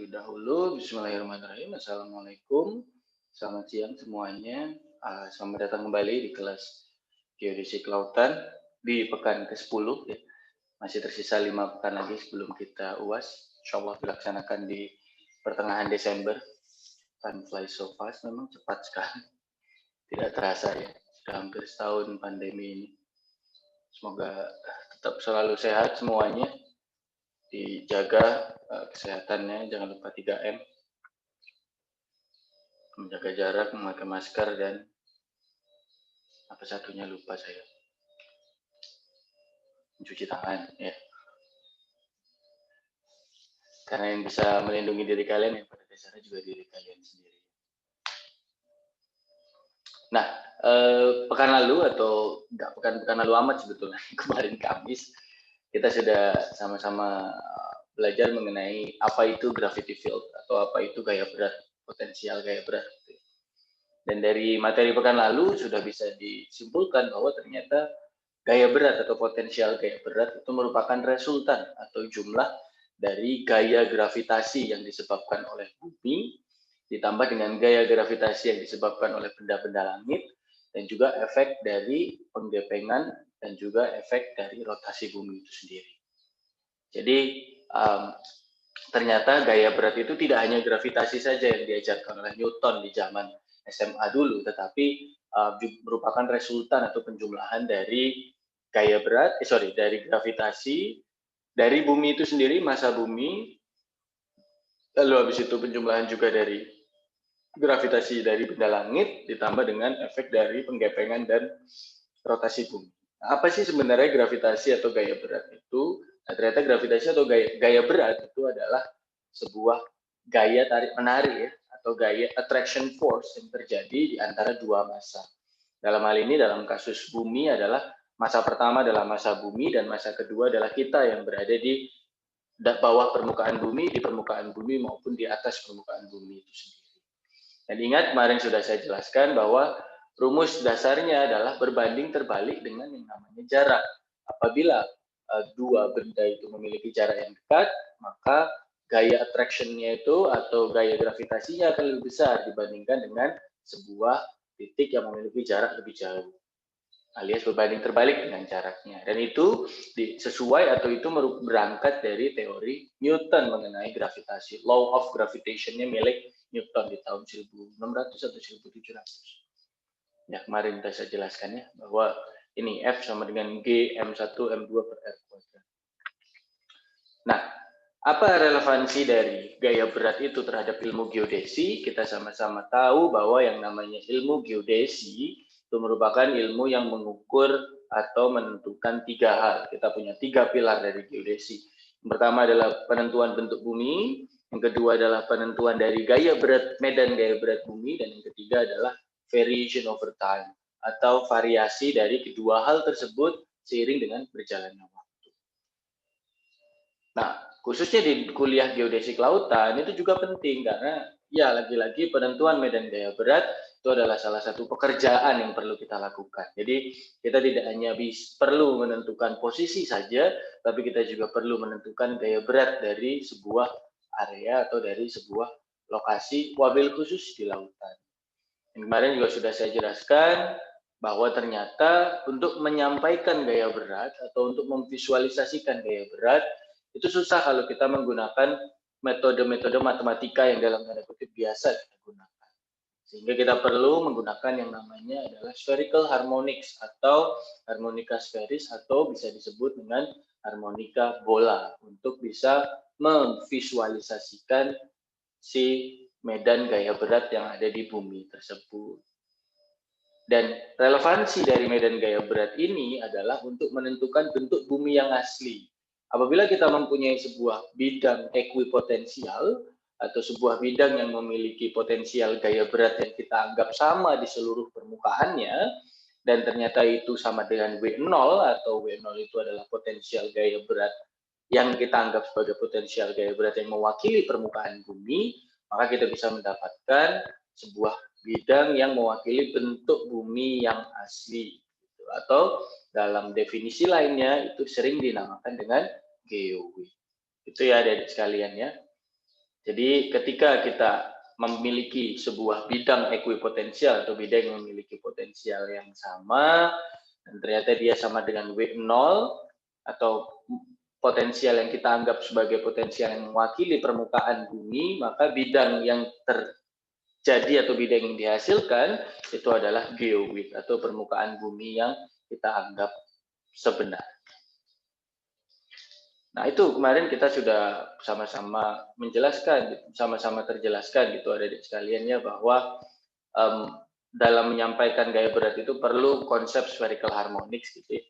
terlebih dahulu. Bismillahirrahmanirrahim. Assalamualaikum. Selamat siang semuanya. Selamat datang kembali di kelas Geodesi Kelautan di pekan ke-10. Ya. Masih tersisa 5 pekan lagi sebelum kita UAS. Insya Allah dilaksanakan di pertengahan Desember. Time flies so fast, memang cepat sekali. Tidak terasa ya, sudah hampir setahun pandemi ini. Semoga tetap selalu sehat semuanya. Dijaga kesehatannya, jangan lupa 3M, menjaga jarak, memakai masker, dan apa satunya lupa saya, mencuci tangan ya, karena yang bisa melindungi diri kalian yang pada dasarnya juga diri kalian sendiri. Nah, pekan lalu atau enggak pekan lalu amat sebetulnya, kemarin Kamis kita sudah sama-sama belajar mengenai apa itu gravity field atau apa itu gaya berat, potensial gaya berat. Dan dari materi pekan lalu sudah bisa disimpulkan bahwa ternyata gaya berat atau potensial gaya berat itu merupakan resultan atau jumlah dari gaya gravitasi yang disebabkan oleh bumi ditambah dengan gaya gravitasi yang disebabkan oleh benda-benda langit dan juga efek dari penggepengan dan juga efek dari rotasi bumi itu sendiri. Jadi ternyata gaya berat itu tidak hanya gravitasi saja yang diajarkan oleh Newton di zaman SMA dulu, tetapi merupakan resultan atau penjumlahan dari gaya berat, dari gravitasi, dari bumi itu sendiri, massa bumi, lalu habis itu penjumlahan juga dari gravitasi dari benda langit, ditambah dengan efek dari penggepengan dan rotasi bumi. Nah, apa sih sebenarnya gravitasi atau gaya berat itu? Nah, ternyata gravitasi atau gaya berat itu adalah sebuah gaya tarik-menarik ya, atau gaya attraction force yang terjadi di antara dua massa. Dalam hal ini, dalam kasus bumi adalah massa pertama adalah massa bumi dan massa kedua adalah kita yang berada di bawah permukaan bumi, di permukaan bumi maupun di atas permukaan bumi itu sendiri. Dan ingat kemarin sudah saya jelaskan bahwa rumus dasarnya adalah berbanding terbalik dengan yang namanya jarak. Apabila dua benda itu memiliki jarak yang dekat, maka gaya attraction-nya itu atau gaya gravitasinya akan lebih besar dibandingkan dengan sebuah titik yang memiliki jarak lebih jauh, alias berbanding terbalik dengan jaraknya. Dan itu sesuai atau itu berangkat dari teori Newton mengenai gravitasi. Law of gravitation-nya milik Newton di tahun 1600 atau 1700. Ya, kemarin sudah saya jelaskan ya, bahwa ini F sama dengan G M1 M2 per R kuadrat. Nah, apa relevansi dari gaya berat itu terhadap ilmu geodesi? Kita sama-sama tahu bahwa yang namanya ilmu geodesi itu merupakan ilmu yang mengukur atau menentukan 3 hal. Kita punya 3 pilar dari geodesi. Yang pertama adalah penentuan bentuk bumi, yang kedua adalah penentuan dari gaya berat, medan gaya berat bumi, dan yang ketiga adalah variation over time atau variasi dari kedua hal tersebut seiring dengan berjalannya waktu. Nah, khususnya di kuliah geodesi kelautan itu juga penting karena ya lagi-lagi penentuan medan gaya berat itu adalah salah satu pekerjaan yang perlu kita lakukan. Jadi kita tidak hanya perlu menentukan posisi saja, tapi kita juga perlu menentukan gaya berat dari sebuah area atau dari sebuah lokasi, wabil khusus di lautan. Yang kemarin juga sudah saya jelaskan bahwa ternyata untuk menyampaikan gaya berat atau untuk memvisualisasikan gaya berat itu susah kalau kita menggunakan metode-metode matematika yang dalam tanda kutip biasa kita gunakan. Sehingga kita perlu menggunakan yang namanya adalah spherical harmonics atau harmonika sferis atau bisa disebut dengan harmonika bola untuk bisa memvisualisasikan si medan gaya berat yang ada di bumi tersebut. Dan relevansi dari medan gaya berat ini adalah untuk menentukan bentuk bumi yang asli. Apabila kita mempunyai sebuah bidang ekuipotensial atau sebuah bidang yang memiliki potensial gaya berat yang kita anggap sama di seluruh permukaannya, dan ternyata itu sama dengan W0 atau W0 itu adalah potensial gaya berat yang kita anggap sebagai potensial gaya berat yang mewakili permukaan bumi, maka kita bisa mendapatkan sebuah bidang yang mewakili bentuk bumi yang asli. Atau dalam definisi lainnya itu sering dinamakan dengan geoid. Itu ya adik-adik sekalian ya. Jadi ketika kita memiliki sebuah bidang ekuipotensial atau bidang yang memiliki potensial yang sama, dan ternyata dia sama dengan W0 atau potensial yang kita anggap sebagai potensial yang mewakili permukaan bumi, maka bidang yang terjadi atau bidang yang dihasilkan itu adalah geowidth atau permukaan bumi yang kita anggap sebenar. Nah, itu kemarin kita sudah sama-sama menjelaskan, sama-sama terjelaskan gitu adik-adik sekalian ya, bahwa dalam menyampaikan gaya berat itu perlu konsep spherical harmonics gitu ya.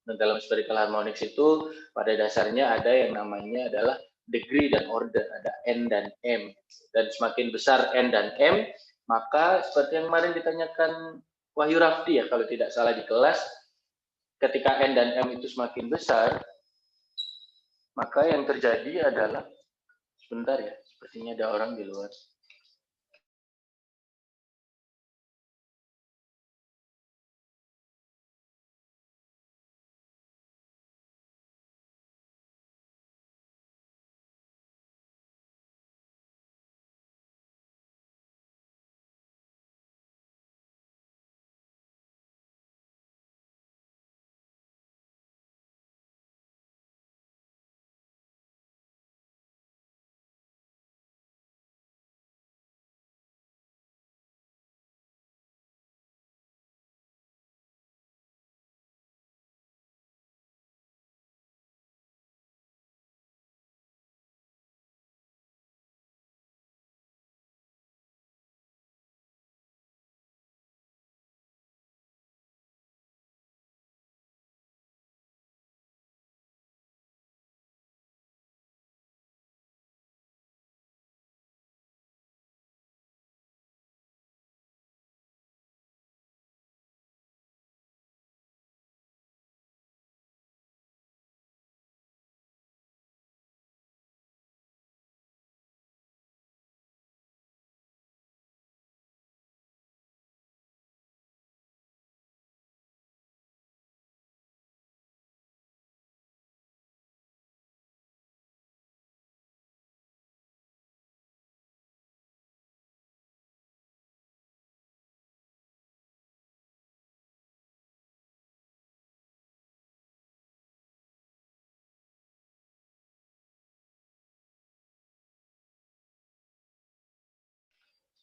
Dan dalam spherical harmonics itu pada dasarnya ada yang namanya adalah degree dan order, ada N dan M. Dan semakin besar N dan M, maka seperti yang kemarin ditanyakan Wahyu Rafdi ya, kalau tidak salah di kelas, ketika N dan M itu semakin besar, maka yang terjadi adalah, sebentar ya, sepertinya ada orang di luar.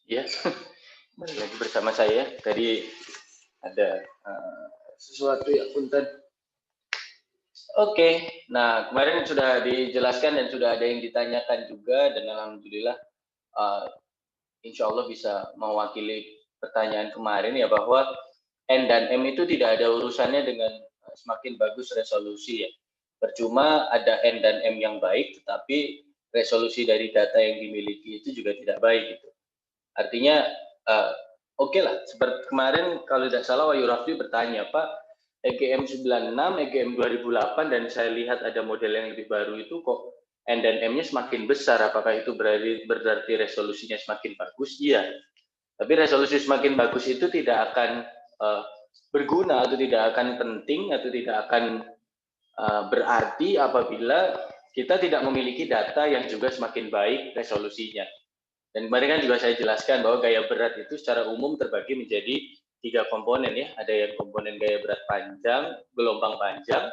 Ya, balik lagi bersama saya. Tadi ada sesuatu yang punten. Oke, nah kemarin sudah dijelaskan dan sudah ada yang ditanyakan juga, dan alhamdulillah insya Allah bisa mewakili pertanyaan kemarin ya, bahwa N dan M itu tidak ada urusannya dengan semakin bagus resolusi ya. Percuma ada N dan M yang baik, tetapi resolusi dari data yang dimiliki itu juga tidak baik gitu. Artinya oke lah, seperti kemarin kalau tidak salah Wahyu Rafdi bertanya, Pak, EGM 96, EGM 2008, dan saya lihat ada model yang lebih baru itu kok N dan M-nya semakin besar, apakah itu berarti resolusinya semakin bagus? Iya, tapi resolusi semakin bagus itu tidak akan berguna atau tidak akan penting atau tidak akan berarti apabila kita tidak memiliki data yang juga semakin baik resolusinya. Dan kemarin kan juga saya jelaskan bahwa gaya berat itu secara umum terbagi menjadi 3 komponen ya. Ada yang komponen gaya berat panjang, gelombang panjang,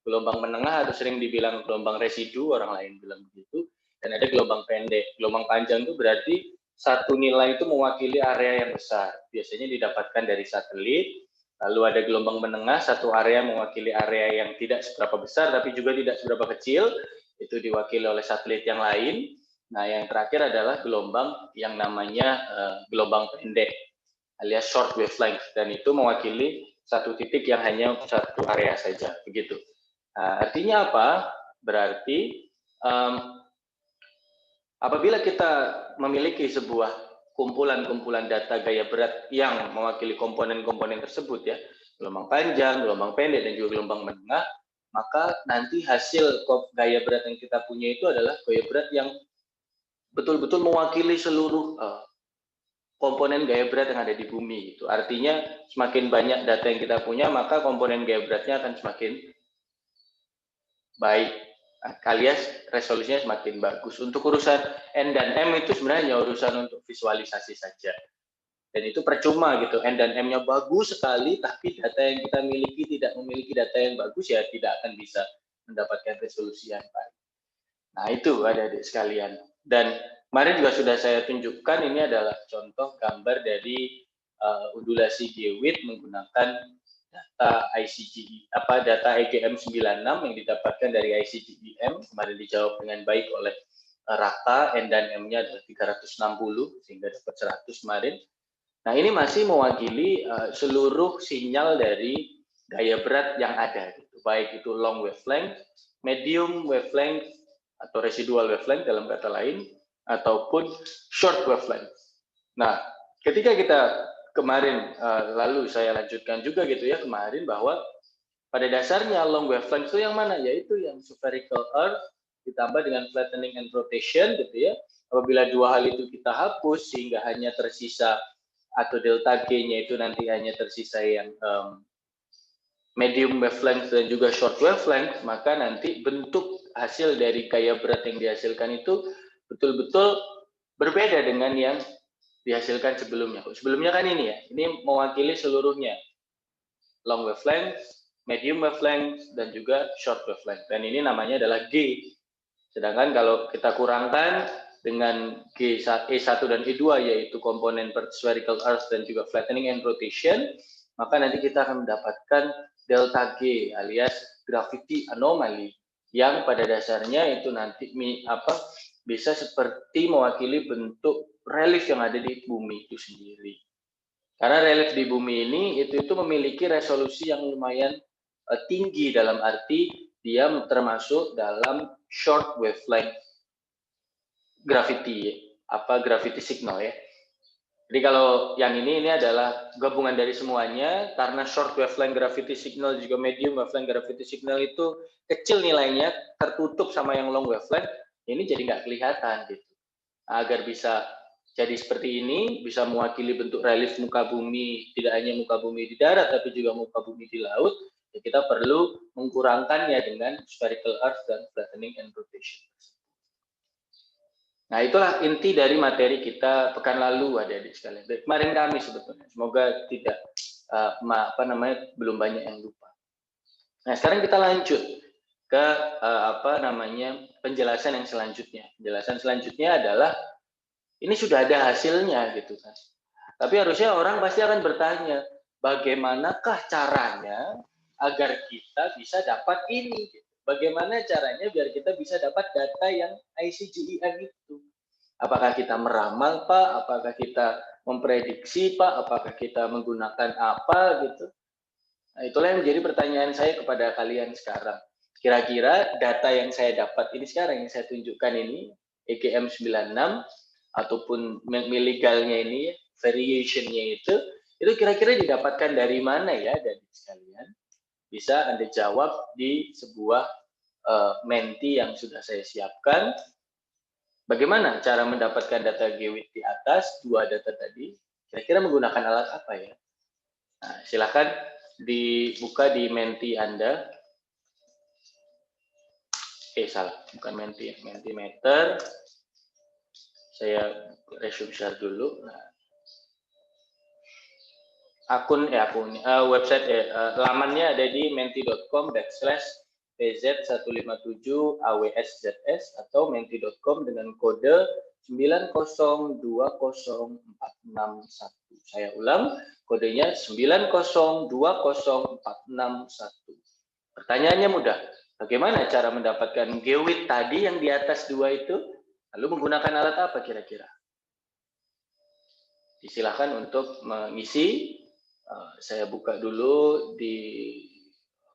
gelombang menengah atau sering dibilang gelombang residu, orang lain bilang begitu, dan ada gelombang pendek. Gelombang panjang itu berarti satu nilai itu mewakili area yang besar. Biasanya didapatkan dari satelit. Lalu ada gelombang menengah, satu area mewakili area yang tidak seberapa besar tapi juga tidak seberapa kecil, itu diwakili oleh satelit yang lain. Nah, yang terakhir adalah gelombang yang namanya gelombang pendek alias short wavelength, dan itu mewakili satu titik yang hanya satu area saja, begitu. Nah, artinya apa? Berarti apabila kita memiliki sebuah kumpulan-kumpulan data gaya berat yang mewakili komponen-komponen tersebut ya, gelombang panjang, gelombang pendek, dan juga gelombang menengah, maka nanti hasil gaya berat yang kita punya itu adalah gaya berat yang betul-betul mewakili seluruh komponen gaya berat yang ada di bumi. Itu artinya semakin banyak data yang kita punya, maka komponen gaya beratnya akan semakin baik alias resolusinya semakin bagus. Untuk urusan N dan M itu sebenarnya urusan untuk visualisasi saja. Dan itu percuma gitu, N dan M-nya bagus sekali, tapi data yang kita miliki tidak memiliki data yang bagus, ya tidak akan bisa mendapatkan resolusi yang baik. Nah itu adik-adik sekalian. Dan kemarin juga sudah saya tunjukkan, ini adalah contoh gambar dari undulasi geowit menggunakan data ICGE, data EGM 96 yang didapatkan dari ICGEM, kemarin dijawab dengan baik oleh Raka, N dan M-nya adalah 360, sehingga dapat 100 kemarin. Nah ini masih mewakili seluruh sinyal dari gaya berat yang ada, gitu. Baik itu long wavelength, medium wavelength, atau residual wavelength dalam kata lain, ataupun short wavelength. Nah, ketika kita kemarin, lalu saya lanjutkan juga gitu ya kemarin, bahwa pada dasarnya long wavelength itu yang mana? Yaitu yang spherical earth ditambah dengan flattening and rotation gitu ya. Apabila dua hal itu kita hapus sehingga hanya tersisa, atau delta G-nya itu nanti hanya tersisa yang medium wavelength dan juga short wavelength, maka nanti bentuk hasil dari gaya berat yang dihasilkan itu betul-betul berbeda dengan yang dihasilkan sebelumnya. Sebelumnya kan ini ya, ini mewakili seluruhnya. Long wavelength, medium wavelength, dan juga short wavelength. Dan ini namanya adalah G. Sedangkan kalau kita kurangkan dengan E1 dan E2, yaitu komponen spherical earth dan juga flattening and rotation, maka nanti kita akan mendapatkan delta G alias gravity anomaly, yang pada dasarnya itu nanti bisa seperti mewakili bentuk relief yang ada di bumi itu sendiri. Karena relief di bumi ini itu memiliki resolusi yang lumayan tinggi, dalam arti dia termasuk dalam short wavelength gravity signal ya. Jadi kalau yang ini adalah gabungan dari semuanya, karena short wavelength gravity signal juga medium wavelength gravity signal itu kecil nilainya, tertutup sama yang long wavelength, ini jadi nggak kelihatan gitu. Nah, agar bisa jadi seperti ini, bisa mewakili bentuk relief muka bumi, tidak hanya muka bumi di darat, tapi juga muka bumi di laut, ya kita perlu mengkurangkannya dengan spherical earth dan flattening and rotation. Nah, itulah inti dari materi kita pekan lalu, adik-adik sekalian. Kemarin kami sebetulnya. Semoga tidak belum banyak yang lupa. Nah, sekarang kita lanjut ke penjelasan yang selanjutnya. Penjelasan selanjutnya adalah ini sudah ada hasilnya gitu kan. Tapi harusnya orang pasti akan bertanya, bagaimanakah caranya agar kita bisa dapat ini? Bagaimana caranya biar kita bisa dapat data yang ICGEM itu? Apakah kita meramal, Pak? Apakah kita memprediksi, Pak? Apakah kita menggunakan apa gitu? Nah, itulah yang menjadi pertanyaan saya kepada kalian sekarang. Kira-kira data yang saya dapat ini sekarang, yang saya tunjukkan ini, EGM 96, ataupun miligalnya ini, variation-nya itu kira-kira didapatkan dari mana ya, dari sekalian? Bisa Anda jawab di sebuah menti yang sudah saya siapkan. Bagaimana cara mendapatkan data geowit di atas dua data tadi? Kira-kira menggunakan alat apa ya? Nah, silakan dibuka di menti Anda. Salah, bukan menti, Mentimeter. Saya resume share dulu. Nah, website lamannya ada di menti.com/pz157awszs atau menti.com dengan kode 9020461. Saya ulang, kodenya 9020461. Pertanyaannya mudah. Bagaimana cara mendapatkan geowit tadi yang di atas dua itu? Lalu menggunakan alat apa kira-kira? Silakan untuk mengisi. Saya buka dulu di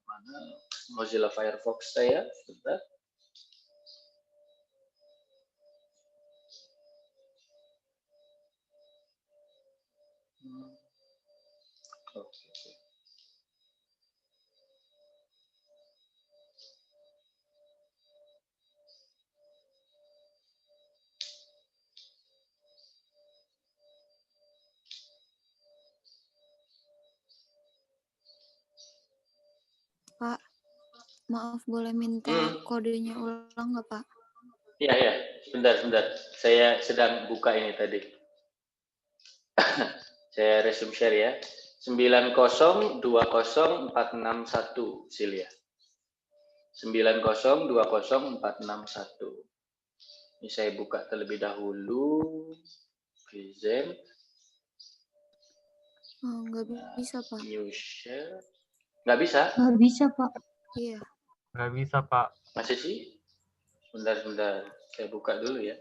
mana Mozilla Firefox saya, sebentar. Pak. Maaf, boleh minta kodenya ulang nggak, Pak? Iya, ya. Sebentar. Saya sedang buka ini tadi. Saya resume share ya. 9020461 Silia. 9020461. Ini saya buka terlebih dahulu. Present. Oh, nggak bisa, Pak. New share. Nggak bisa? Nggak bisa, Pak. Iya. Nggak bisa, Pak. Masih sih? Bentar. Saya buka dulu ya.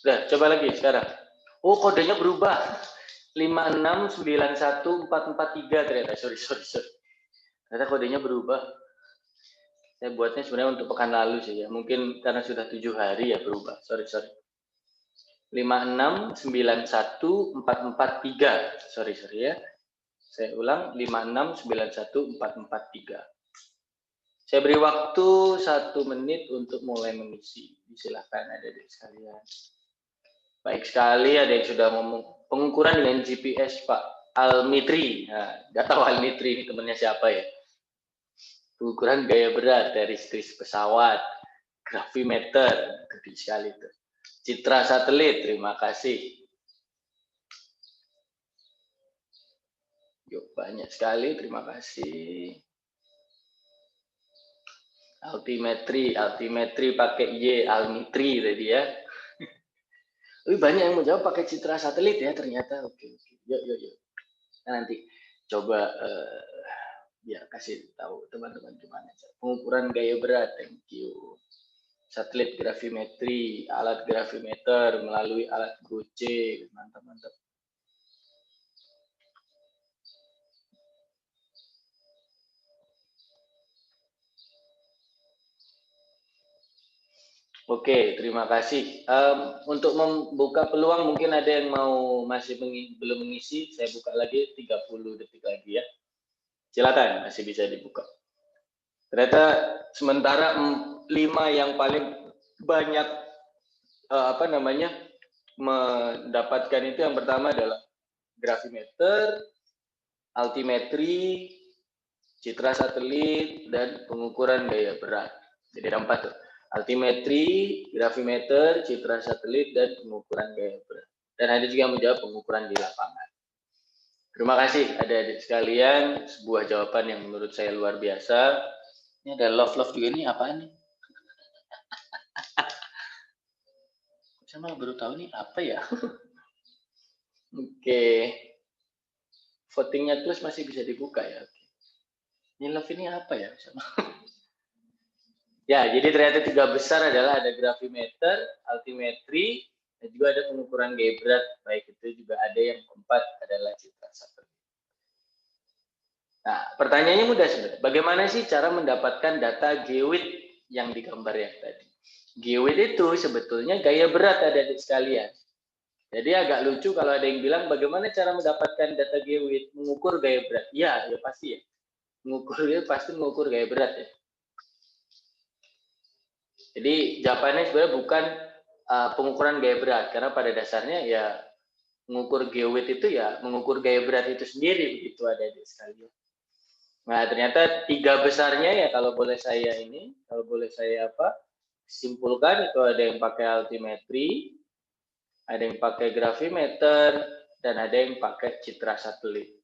Udah, coba lagi sekarang. Oh, kodenya berubah. 5691443 ternyata. Sorry. Ternyata kodenya berubah. Saya buatnya sebenarnya untuk pekan lalu sih ya. Mungkin karena sudah 7 hari ya berubah. Sorry. 5691443. Sorry ya. Saya ulang 5691443. Saya beri waktu 1 menit untuk mulai mengisi. Silakan adik-adik sekalian. Baik sekali, ada yang sudah ngomong pengukuran dengan GPS Pak Almitri. Nah, nggak tahu Almitri ini temannya siapa ya. Pengukuran gaya berat dari stris pesawat, gravimeter, gede sekali itu. Citra satelit, terima kasih. Yuk, banyak sekali, terima kasih. Altimetri pakai Y, Almitri tadi ya. Banyak yang menjawab pakai citra satelit ya ternyata. Oke. Yuk. Nah, nanti coba biar kasih tahu teman-teman gimana pengukuran gaya berat. Thank you. Satelit gravimetri, alat gravimeter melalui alat Gauge, mantap. Oke, terima kasih. Untuk membuka peluang mungkin ada yang mau masih belum mengisi, saya buka lagi 30 detik lagi ya. Silakan, masih bisa dibuka. Ternyata sementara 5 yang paling banyak mendapatkan itu yang pertama adalah gravimeter, altimetri, citra satelit, dan pengukuran gaya berat. Jadi ada 4 tuh. Altimetri, gravimeter, citra satelit, dan pengukuran gaya berat. Dan ada juga yang menjawab pengukuran di lapangan. Terima kasih adik-adik sekalian, sebuah jawaban yang menurut saya luar biasa. Ini ada love juga, ini apaan nih? Saya malah baru tahu nih apa ya. Oke. Votingnya terus masih bisa dibuka ya. Ini love ini apa ya? Ya, jadi ternyata 3 besar adalah ada gravimeter, altimetri, dan juga ada pengukuran gaya berat. Baik itu juga ada yang keempat adalah citra satelit. Nah, pertanyaannya mudah sebenarnya. Bagaimana sih cara mendapatkan data geoid yang digambar yang tadi? Geoid itu sebetulnya gaya berat adik-adik sekalian. Jadi agak lucu kalau ada yang bilang bagaimana cara mendapatkan data geoid, mengukur gaya berat. Ya pasti ya. Pasti mengukur gaya berat ya. Jadi jawabannya sebenarnya bukan pengukuran gaya berat, karena pada dasarnya ya mengukur geoid itu ya mengukur gaya berat itu sendiri, begitu adik-adik sekalian. Nah, ternyata 3 besarnya ya kalau boleh saya simpulkan itu ada yang pakai altimetri, ada yang pakai gravimeter, dan ada yang pakai citra satelit.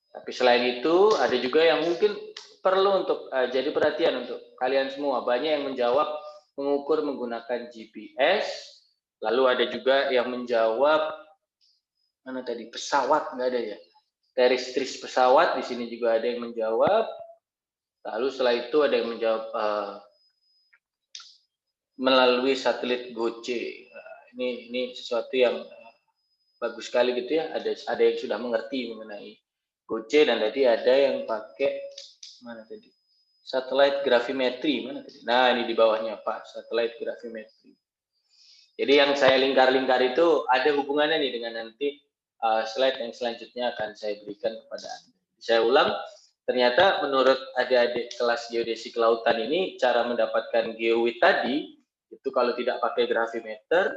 Tapi selain itu ada juga yang mungkin perlu untuk jadi perhatian untuk kalian semua. Banyak yang menjawab mengukur menggunakan GPS, lalu ada juga yang menjawab mana tadi pesawat, nggak ada ya. Dari stris pesawat di sini juga ada yang menjawab. Lalu setelah itu ada yang menjawab melalui satelit Gauge. Ini sesuatu yang bagus sekali gitu ya. Ada yang sudah mengerti mengenai Gauge, dan tadi ada yang pakai mana tadi? Satelit gravimetri mana tadi? Nah, ini di bawahnya Pak, satelit gravimetri. Jadi yang saya lingkar-lingkar itu ada hubungannya nih dengan nanti slide yang selanjutnya akan saya berikan kepada Anda. Saya ulang, ternyata menurut adik-adik kelas geodesi kelautan ini cara mendapatkan geoid tadi itu kalau tidak pakai gravimeter,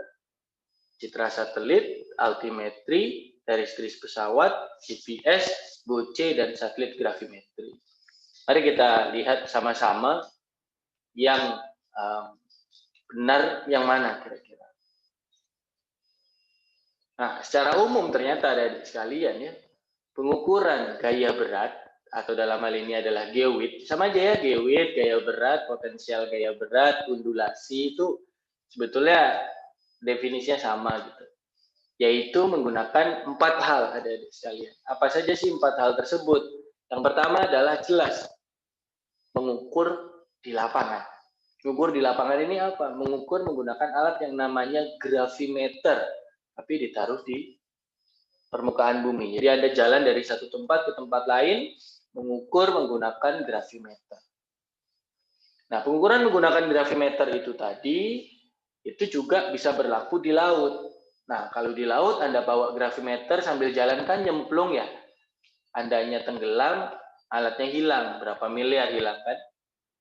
citra satelit, altimetri, garis pesawat, GPS, GOC, dan satelit gravimetri. Mari kita lihat sama-sama yang benar yang mana kira-kira. Nah, secara umum ternyata ada sekalian ya, pengukuran gaya berat atau dalam hal ini adalah geowidth, sama aja ya, geowidth, gaya berat, potensial gaya berat, undulasi itu sebetulnya definisinya sama gitu, yaitu menggunakan 4 hal ada sekalian. Apa saja sih 4 hal tersebut? Yang pertama adalah jelas mengukur di lapangan. Mengukur di lapangan ini apa? Mengukur menggunakan alat yang namanya gravimeter, tapi ditaruh di permukaan bumi. Jadi Anda jalan dari satu tempat ke tempat lain, mengukur menggunakan gravimeter. Nah, pengukuran menggunakan gravimeter itu tadi, itu juga bisa berlaku di laut. Nah, kalau di laut Anda bawa gravimeter sambil jalan kan nyemplung ya. Andanya tenggelam, alatnya hilang. Berapa miliar hilang kan?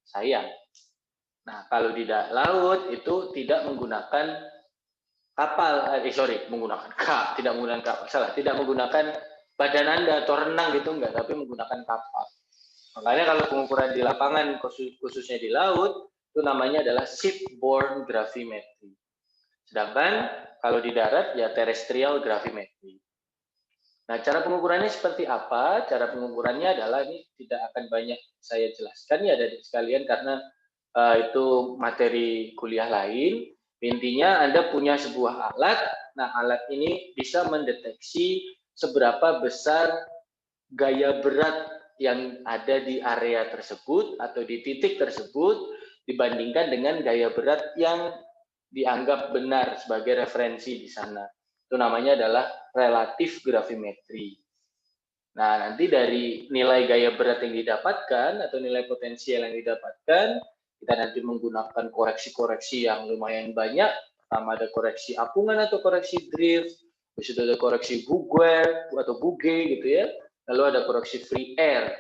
Sayang. Nah, kalau di laut itu tidak menggunakan kapal, tidak menggunakan kapal, tidak menggunakan badan Anda atau renang gitu enggak, tapi menggunakan kapal. Makanya kalau pengukuran di lapangan khususnya di laut itu namanya adalah shipborne gravimetry. Sedangkan kalau di darat ya terrestrial gravimetry. Nah, cara pengukurannya seperti apa? Cara pengukurannya adalah ini tidak akan banyak saya jelaskan ya dari sekalian karena itu materi kuliah lain. Intinya Anda punya sebuah alat. Nah, alat ini bisa mendeteksi seberapa besar gaya berat yang ada di area tersebut atau di titik tersebut dibandingkan dengan gaya berat yang dianggap benar sebagai referensi di sana. Itu namanya adalah relatif gravimetri. Nah, nanti dari nilai gaya berat yang didapatkan atau nilai potensial yang didapatkan, kita nanti menggunakan koreksi-koreksi yang lumayan banyak. Pertama ada koreksi apungan atau koreksi drift, habis itu ada koreksi Bouguer atau Bouguer gitu ya. Lalu ada koreksi free air.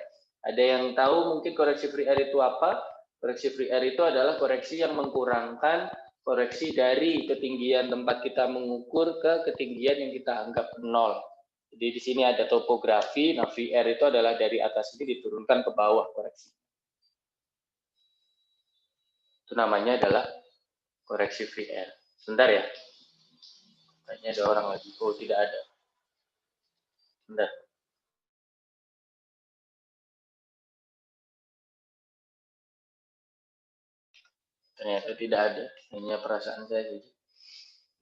Ada yang tahu mungkin koreksi free air itu apa? Koreksi free air itu adalah koreksi yang mengkurangkan koreksi dari ketinggian tempat kita mengukur ke ketinggian yang kita anggap 0. Jadi di sini ada topografi, nah free air itu adalah dari atas ini diturunkan ke bawah koreksi. Itu namanya adalah koreksi free air. Sebentar ya. Kayaknya ada orang lagi. Oh, tidak ada. Sebentar. Ternyata tidak ada. Hanya perasaan saya saja.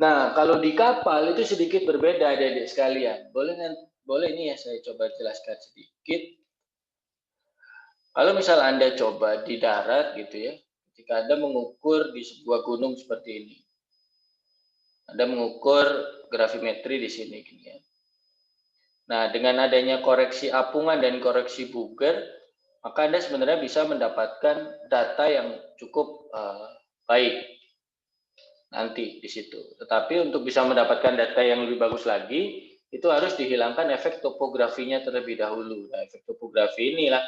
Nah, kalau di kapal itu sedikit berbeda adik-adik sekalian. Boleh ini ya saya coba jelaskan sedikit. Kalau misal Anda coba di darat gitu ya, ketika Anda mengukur di sebuah gunung seperti ini. Anda mengukur gravimetri di sini gitu ya. Nah, dengan adanya koreksi apungan dan koreksi Bouguer, maka Anda sebenarnya bisa mendapatkan data yang cukup baik nanti di situ. Tetapi untuk bisa mendapatkan data yang lebih bagus lagi, itu harus dihilangkan efek topografinya terlebih dahulu. Nah, efek topografi inilah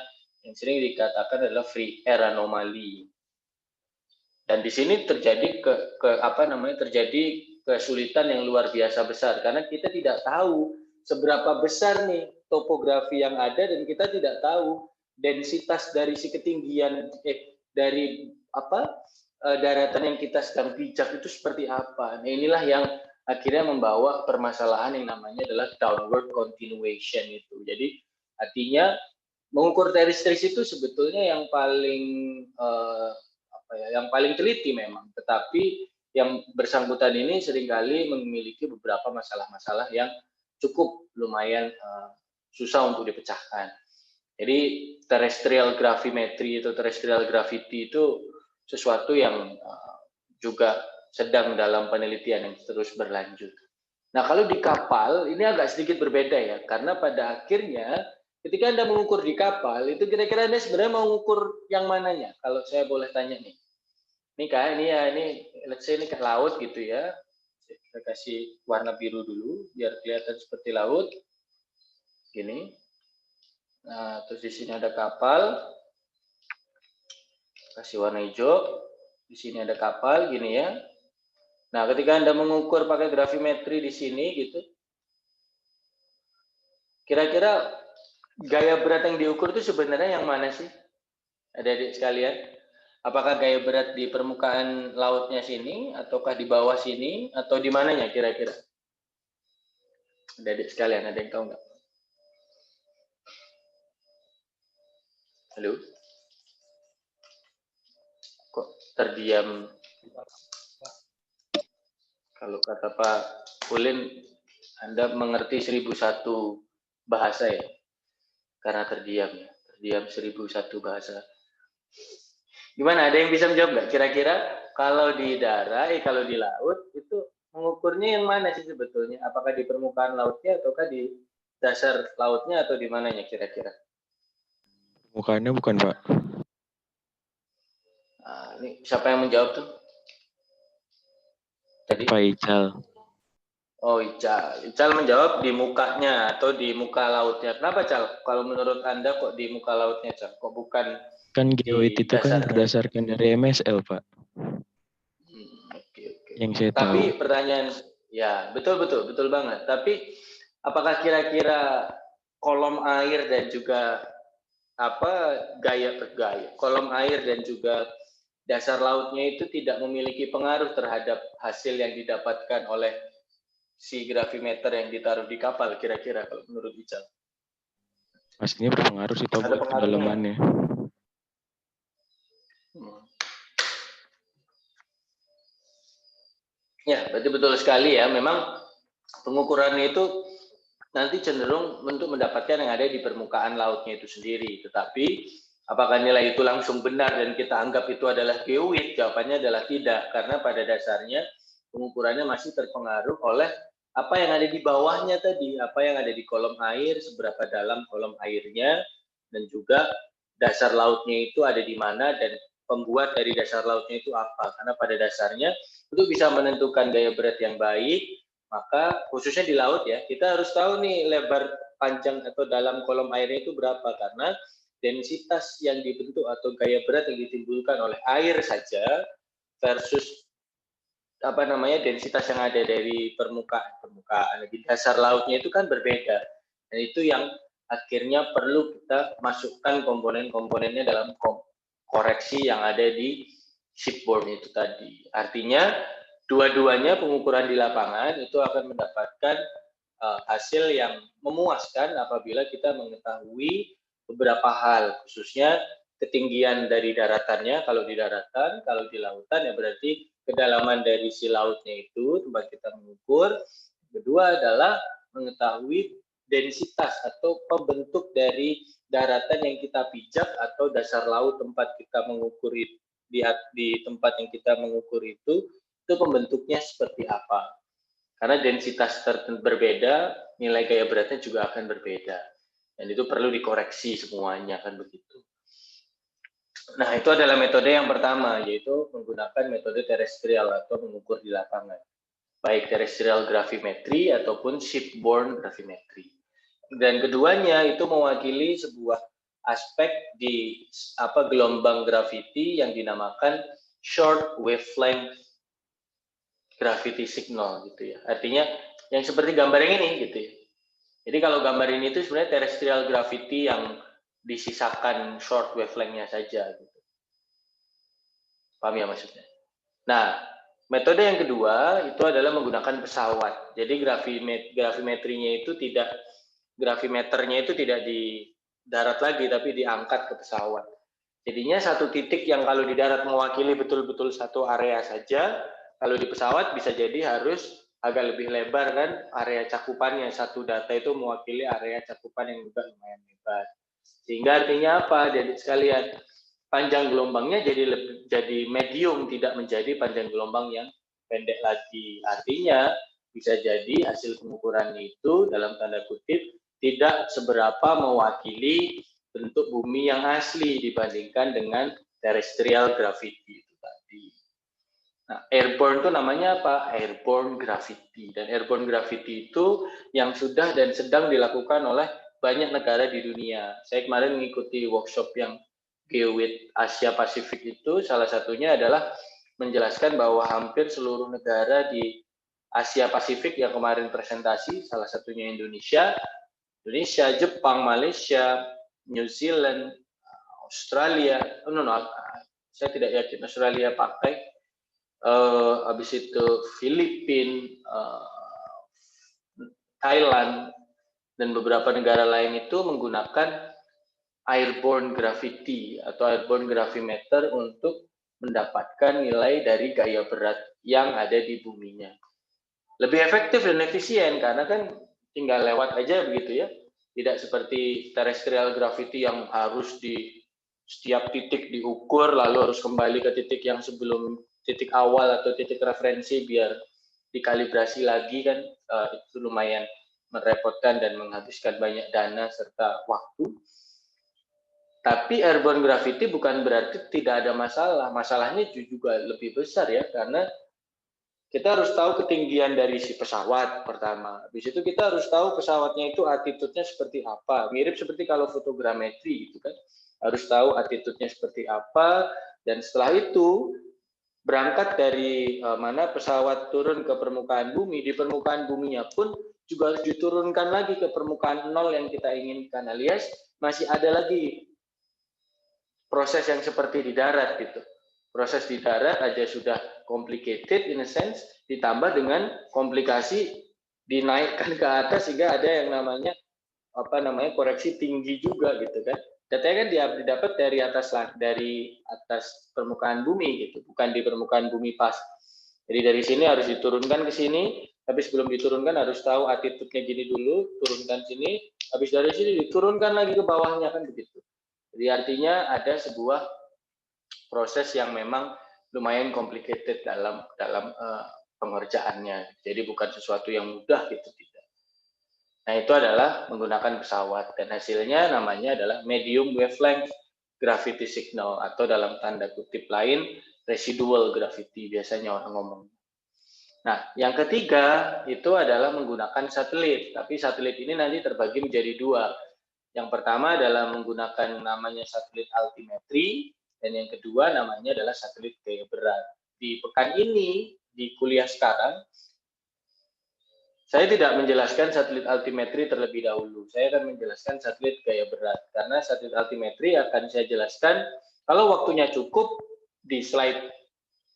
yang sering dikatakan adalah free air anomaly. Dan di sini terjadi terjadi kesulitan yang luar biasa besar karena kita tidak tahu seberapa besar nih topografi yang ada dan kita tidak tahu densitas dari si ketinggian dari daratan yang kita sedang pijak itu seperti apa. Nah, inilah yang akhirnya membawa permasalahan yang namanya adalah downward continuation itu. Jadi artinya mengukur teristris itu sebetulnya yang paling yang paling teliti memang, tetapi yang bersangkutan ini seringkali memiliki beberapa masalah-masalah yang cukup lumayan susah untuk dipecahkan. Jadi terrestrial gravimetry atau terrestrial gravity itu sesuatu yang juga sedang dalam penelitian yang terus berlanjut. Nah, kalau di kapal ini agak sedikit berbeda ya, karena pada akhirnya ketika Anda mengukur di kapal, itu kira-kira Anda sebenarnya mau mengukur yang mananya? Kalau saya boleh tanya nih. Ini let's say ini ke laut gitu ya. Saya kasih warna biru dulu, biar kelihatan seperti laut. Gini. Nah, terus di sini ada kapal. Kasih warna hijau. Di sini ada kapal, gini ya. Nah, ketika Anda mengukur pakai gravimetri di sini gitu, Kira-kira gaya berat yang diukur itu sebenarnya yang mana sih, adik-adik sekalian? Apakah gaya berat di permukaan lautnya sini, ataukah di bawah sini, atau di mananya kira-kira? Adik-adik sekalian, ada yang tahu nggak? Halo? Kok terdiam? Kalau kata Pak Ulin, Anda mengerti 1001 bahasa ya? Karena terdiam ya, terdiam 1001 bahasa. Gimana, ada yang bisa menjawab nggak? Kira-kira kalau di darat, kalau di laut, itu mengukurnya yang mana sih sebetulnya? Apakah di permukaan lautnya, ataukah di dasar lautnya, atau di mananya kira-kira? Permukaannya bukan, Pak. Nah, ini siapa yang menjawab tuh? Tadi? Pak Ical. Oh, Ical. Ical menjawab di mukanya atau di muka lautnya. Kenapa, Cal? Kalau menurut Anda kok di muka lautnya, Cal? Kok bukan Kan geoid di itu kan dasar? berdasarkan dari MSL, Pak. Oke. Yang saya Tapi tahu. pertanyaan, ya betul banget. Tapi apakah kira-kira kolom air dan juga kolom air dan juga dasar lautnya itu tidak memiliki pengaruh terhadap hasil yang didapatkan oleh si gravimeter yang ditaruh di kapal kira-kira kalau menurut Ical? Pastinya berpengaruh sih, Pak, Ada buat pengaruhnya. kedalamannya. Ya, berarti betul sekali ya. Memang pengukurannya itu nanti cenderung untuk mendapatkan yang ada di permukaan lautnya itu sendiri. Tetapi apakah nilai itu langsung benar dan kita anggap itu adalah geoid? Jawabannya adalah tidak, karena pada dasarnya pengukurannya masih terpengaruh oleh apa yang ada di bawahnya tadi, apa yang ada di kolom air, seberapa dalam kolom airnya, dan juga dasar lautnya itu ada di mana, dan pembuat dari dasar lautnya itu apa. Karena pada dasarnya untuk bisa menentukan gaya berat yang baik, maka khususnya di laut ya, kita harus tahu nih lebar, panjang atau dalam kolom airnya itu berapa, karena densitas yang dibentuk atau gaya berat yang ditimbulkan oleh air saja versus densitas yang ada dari permukaan di dasar lautnya itu kan berbeda, dan itu yang akhirnya perlu kita masukkan komponen-komponennya dalam koreksi yang ada di shipboard itu tadi. Artinya dua-duanya pengukuran di lapangan itu akan mendapatkan hasil yang memuaskan apabila kita mengetahui beberapa hal, khususnya ketinggian dari daratannya kalau di daratan, kalau di lautan ya berarti kedalaman dari si lautnya itu tempat kita mengukur. Kedua adalah mengetahui densitas atau pembentuk dari daratan yang kita pijak atau dasar laut tempat kita mengukur itu, di tempat yang kita mengukur itu pembentuknya seperti apa. Karena densitas berbeda, nilai gaya beratnya juga akan berbeda. Dan itu perlu dikoreksi semuanya, kan begitu. Nah, itu adalah metode yang pertama, yaitu menggunakan metode terestrial atau mengukur di lapangan. Baik terrestrial gravimetri ataupun shipborne gravimetri. Dan keduanya itu mewakili sebuah aspek di gelombang graviti yang dinamakan short wavelength gravity signal gitu ya. Artinya yang seperti gambar yang ini gitu ya. Jadi kalau gambar ini itu sebenarnya terrestrial gravity yang disisakan short wavelength-nya saja gitu. Paham ya maksudnya? Nah, metode yang kedua itu adalah menggunakan pesawat. Jadi gravimeternya itu tidak di darat lagi, tapi diangkat ke pesawat. Jadinya satu titik yang kalau di darat mewakili betul-betul satu area saja, kalau di pesawat bisa jadi harus agak lebih lebar kan area cakupannya. Satu data itu mewakili area cakupan yang juga lumayan lebar. Sehingga artinya apa? Jadi sekalian panjang gelombangnya jadi medium, tidak menjadi panjang gelombang yang pendek lagi. Artinya bisa jadi hasil pengukuran itu dalam tanda kutip tidak seberapa mewakili bentuk bumi yang asli dibandingkan dengan terrestrial gravity itu tadi. Nah, airborne itu namanya apa? Airborne gravity. Dan airborne gravity itu yang sudah dan sedang dilakukan oleh banyak negara di dunia. Saya kemarin mengikuti workshop yang Geoid Asia Pasifik itu, salah satunya adalah menjelaskan bahwa hampir seluruh negara di Asia Pasifik yang kemarin presentasi, salah satunya Indonesia, Indonesia, Jepang, Malaysia, New Zealand, Australia. Saya tidak yakin Australia pakai. Habis itu Filipina, Thailand, dan beberapa negara lain itu menggunakan airborne gravity atau airborne gravimeter untuk mendapatkan nilai dari gaya berat yang ada di buminya. Lebih efektif dan efisien karena kan tinggal lewat aja begitu ya. Tidak seperti terrestrial gravity yang harus di setiap titik diukur lalu harus kembali ke titik yang sebelum titik awal atau titik referensi biar dikalibrasi lagi kan. Itu lumayan merepotkan dan menghabiskan banyak dana serta waktu. Tapi airborne gravity bukan berarti tidak ada masalah. Masalahnya juga lebih besar ya karena kita harus tahu ketinggian dari si pesawat pertama. Habis itu kita harus tahu pesawatnya itu attitude-nya seperti apa. Mirip seperti kalau fotogrametri gitu kan. Harus tahu attitude-nya seperti apa. Dan setelah itu berangkat dari mana pesawat turun ke permukaan bumi. Di permukaan buminya pun juga harus diturunkan lagi ke permukaan nol yang kita inginkan. Alias masih ada lagi proses yang seperti di darat gitu. Proses di darat aja sudah complicated in a sense, ditambah dengan komplikasi dinaikkan ke atas sehingga ada yang namanya koreksi tinggi juga gitu kan. Datanya kan didapat dari atas permukaan bumi gitu, bukan di permukaan bumi pas. Jadi dari sini harus diturunkan ke sini, tapi sebelum diturunkan harus tahu attitude-nya gini dulu, turunkan sini, habis dari sini diturunkan lagi ke bawahnya kan begitu. Jadi artinya ada sebuah proses yang memang lumayan complicated dalam pengerjaannya. Jadi bukan sesuatu yang mudah gitu tidak. Nah itu adalah menggunakan pesawat dan hasilnya namanya adalah medium wavelength gravity signal atau dalam tanda kutip lain residual gravity biasanya orang ngomong. Nah yang ketiga itu adalah menggunakan satelit. Tapi satelit ini nanti terbagi menjadi dua. Yang pertama adalah menggunakan namanya satelit altimetri. Dan yang kedua namanya adalah satelit gaya berat. Di pekan ini, di kuliah sekarang, saya tidak menjelaskan satelit altimetri terlebih dahulu. Saya akan menjelaskan satelit gaya berat. Karena satelit altimetri akan saya jelaskan kalau waktunya cukup di slide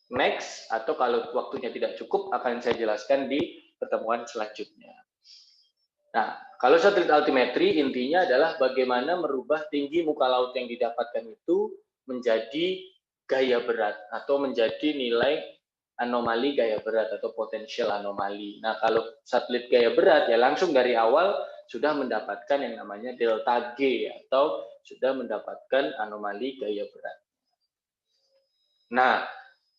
next, atau kalau waktunya tidak cukup akan saya jelaskan di pertemuan selanjutnya. Nah, kalau satelit altimetri intinya adalah bagaimana merubah tinggi muka laut yang didapatkan itu menjadi gaya berat atau menjadi nilai anomali gaya berat atau potensial anomali. Nah, kalau satelit gaya berat ya langsung dari awal sudah mendapatkan yang namanya delta G atau sudah mendapatkan anomali gaya berat. Nah,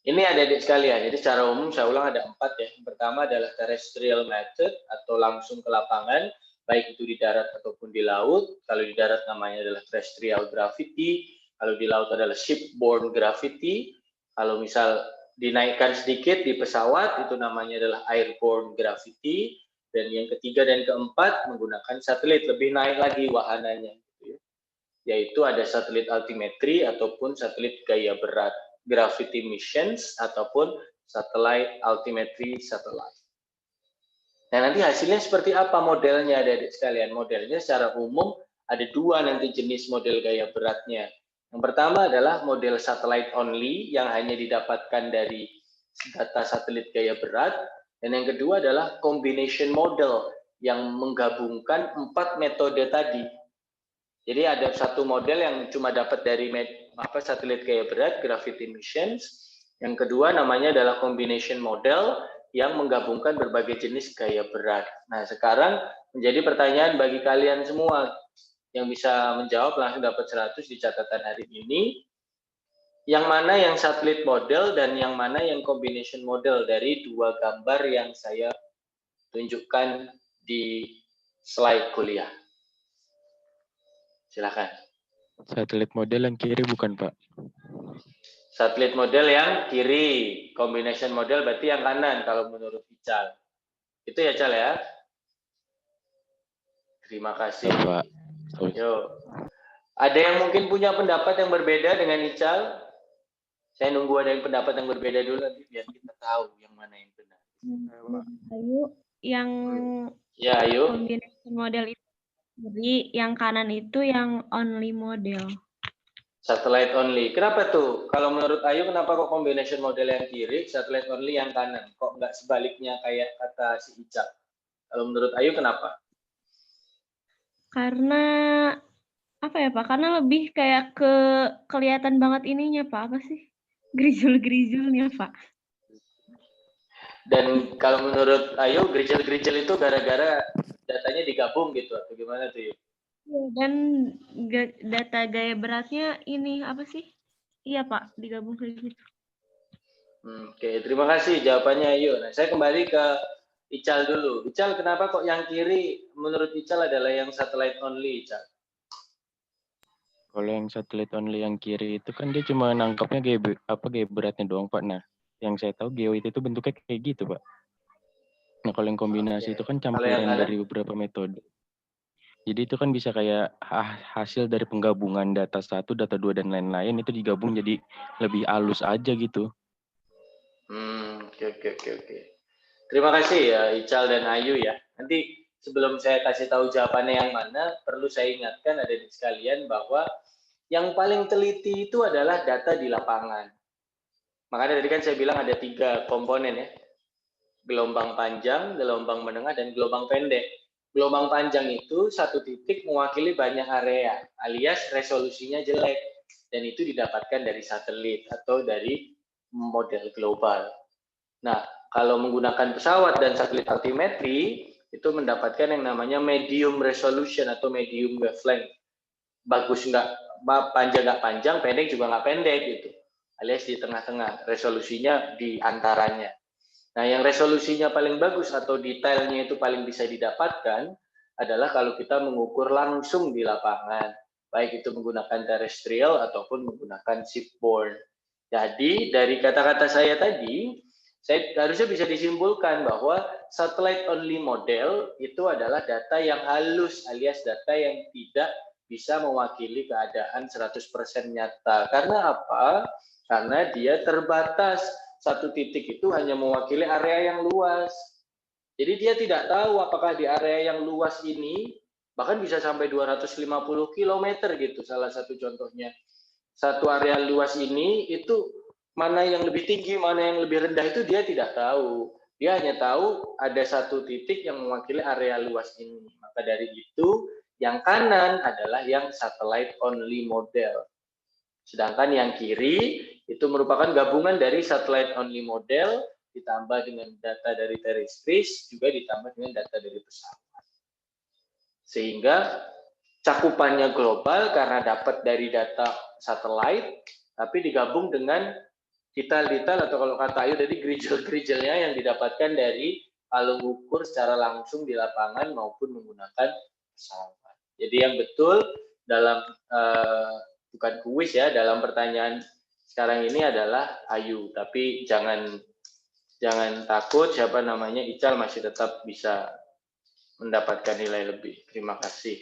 ini adik-adik sekalian. Jadi secara umum saya ulang ada 4 ya. Yang pertama adalah terrestrial method atau langsung ke lapangan, baik itu di darat ataupun di laut. Kalau di darat namanya adalah terrestrial gravity. Kalau di laut adalah shipborne gravity. Kalau misal dinaikkan sedikit di pesawat, itu namanya adalah airborne gravity. Dan yang ketiga dan keempat menggunakan satelit, lebih naik lagi wahananya. Yaitu ada satelit altimetri ataupun satelit gaya berat, gravity missions ataupun satellite altimetry satellite. Nah nanti hasilnya seperti apa modelnya adik-adik sekalian? Modelnya secara umum ada 2 nanti jenis model gaya beratnya. Yang pertama adalah model satellite only yang hanya didapatkan dari data satelit gaya berat. Dan yang kedua adalah combination model yang menggabungkan 4 metode tadi. Jadi ada satu model yang cuma dapat dari satelit gaya berat, gravity missions. Yang kedua namanya adalah combination model yang menggabungkan berbagai jenis gaya berat. Nah sekarang menjadi pertanyaan bagi kalian semua yang bisa menjawab langsung dapat 100 di catatan hari ini. Yang mana yang satelit model dan yang mana yang combination model dari 2 gambar yang saya tunjukkan di slide kuliah. Silakan. Satelit model yang kiri bukan, Pak? Satelit model yang kiri, combination model berarti yang kanan kalau menurut Ical. Itu ya, Cal ya? Terima kasih. Ya, Pak. Yuk. Ada yang mungkin punya pendapat yang berbeda dengan Ical? Saya nunggu ada yang pendapat yang berbeda dulu nanti biar kita tahu yang mana yang benar. Ayu, yang Ya, ayo. combination model itu Jadi yang kanan itu yang only model. Satellite only. Kenapa tuh? Kalau menurut Ayu, kenapa kok combination model yang kiri, satellite only yang kanan? Kok nggak sebaliknya kayak kata si Ica? Kalau menurut Ayu, kenapa? Karena apa ya Pak? Karena lebih kayak kelihatan banget ininya Pak. Apa sih? Grijul-grijulnya Pak. Dan kalau menurut Ayu, grijel-grijel itu gara-gara datanya digabung gitu atau gimana tuh? Dan data gaya beratnya ini apa sih? Iya Pak, digabung kayak gitu. Oke, terima kasih jawabannya Ayu. Nah, saya kembali ke Ical dulu. Ical, kenapa kok yang kiri menurut Ical adalah yang satellite only, Ical? Kalau yang satelit only yang kiri itu kan dia cuma nangkapnya gaya beratnya doang Pak. Nah, yang saya tahu geo itu bentuknya kayak gitu Pak. Nah, kalau yang kombinasi itu kan Kalau yang campuran kanan? dari beberapa metode. Jadi itu kan bisa kayak hasil dari penggabungan data 1, data 2 dan lain-lain itu digabung jadi lebih halus aja gitu. Oke. Terima kasih ya Ical dan Ayu ya. Nanti sebelum saya kasih tahu jawabannya yang mana, perlu saya ingatkan ada di sekalian bahwa yang paling teliti itu adalah data di lapangan. Makanya tadi kan saya bilang ada 3 komponen ya. Gelombang panjang, gelombang menengah, dan gelombang pendek. Gelombang panjang itu satu titik mewakili banyak area, alias resolusinya jelek. Dan itu didapatkan dari satelit atau dari model global. Nah, kalau menggunakan pesawat dan satelit altimetri, itu mendapatkan yang namanya medium resolution atau medium wavelength. Bagus nggak, panjang nggak panjang, pendek juga nggak pendek gitu. Alias di tengah-tengah, resolusinya di antaranya. Nah, yang resolusinya paling bagus atau detailnya itu paling bisa didapatkan adalah kalau kita mengukur langsung di lapangan, baik itu menggunakan terrestrial ataupun menggunakan shipborne. Jadi, dari kata-kata saya tadi, saya harusnya bisa disimpulkan bahwa satellite only model itu adalah data yang halus alias data yang tidak bisa mewakili keadaan 100% nyata. Karena apa? Karena dia terbatas. Satu titik itu hanya mewakili area yang luas. Jadi dia tidak tahu apakah di area yang luas ini bahkan bisa sampai 250 km gitu salah satu contohnya. Satu area luas ini itu mana yang lebih tinggi, mana yang lebih rendah itu dia tidak tahu. Dia hanya tahu ada satu titik yang mewakili area luas ini. Maka dari itu yang kanan adalah yang satellite only model. Sedangkan yang kiri itu merupakan gabungan dari satellite only model ditambah dengan data dari terrestris juga ditambah dengan data dari pesawat. Sehingga cakupannya global karena dapat dari data satelit tapi digabung dengan detail-detail atau kalau kata Ayu tadi grijel-grijelnya yang didapatkan dari kalau ukur secara langsung di lapangan maupun menggunakan pesawat. Jadi yang betul dalam bukan kuis ya, dalam pertanyaan sekarang ini adalah Ayu, tapi jangan takut siapa namanya Ical masih tetap bisa mendapatkan nilai lebih. Terima kasih.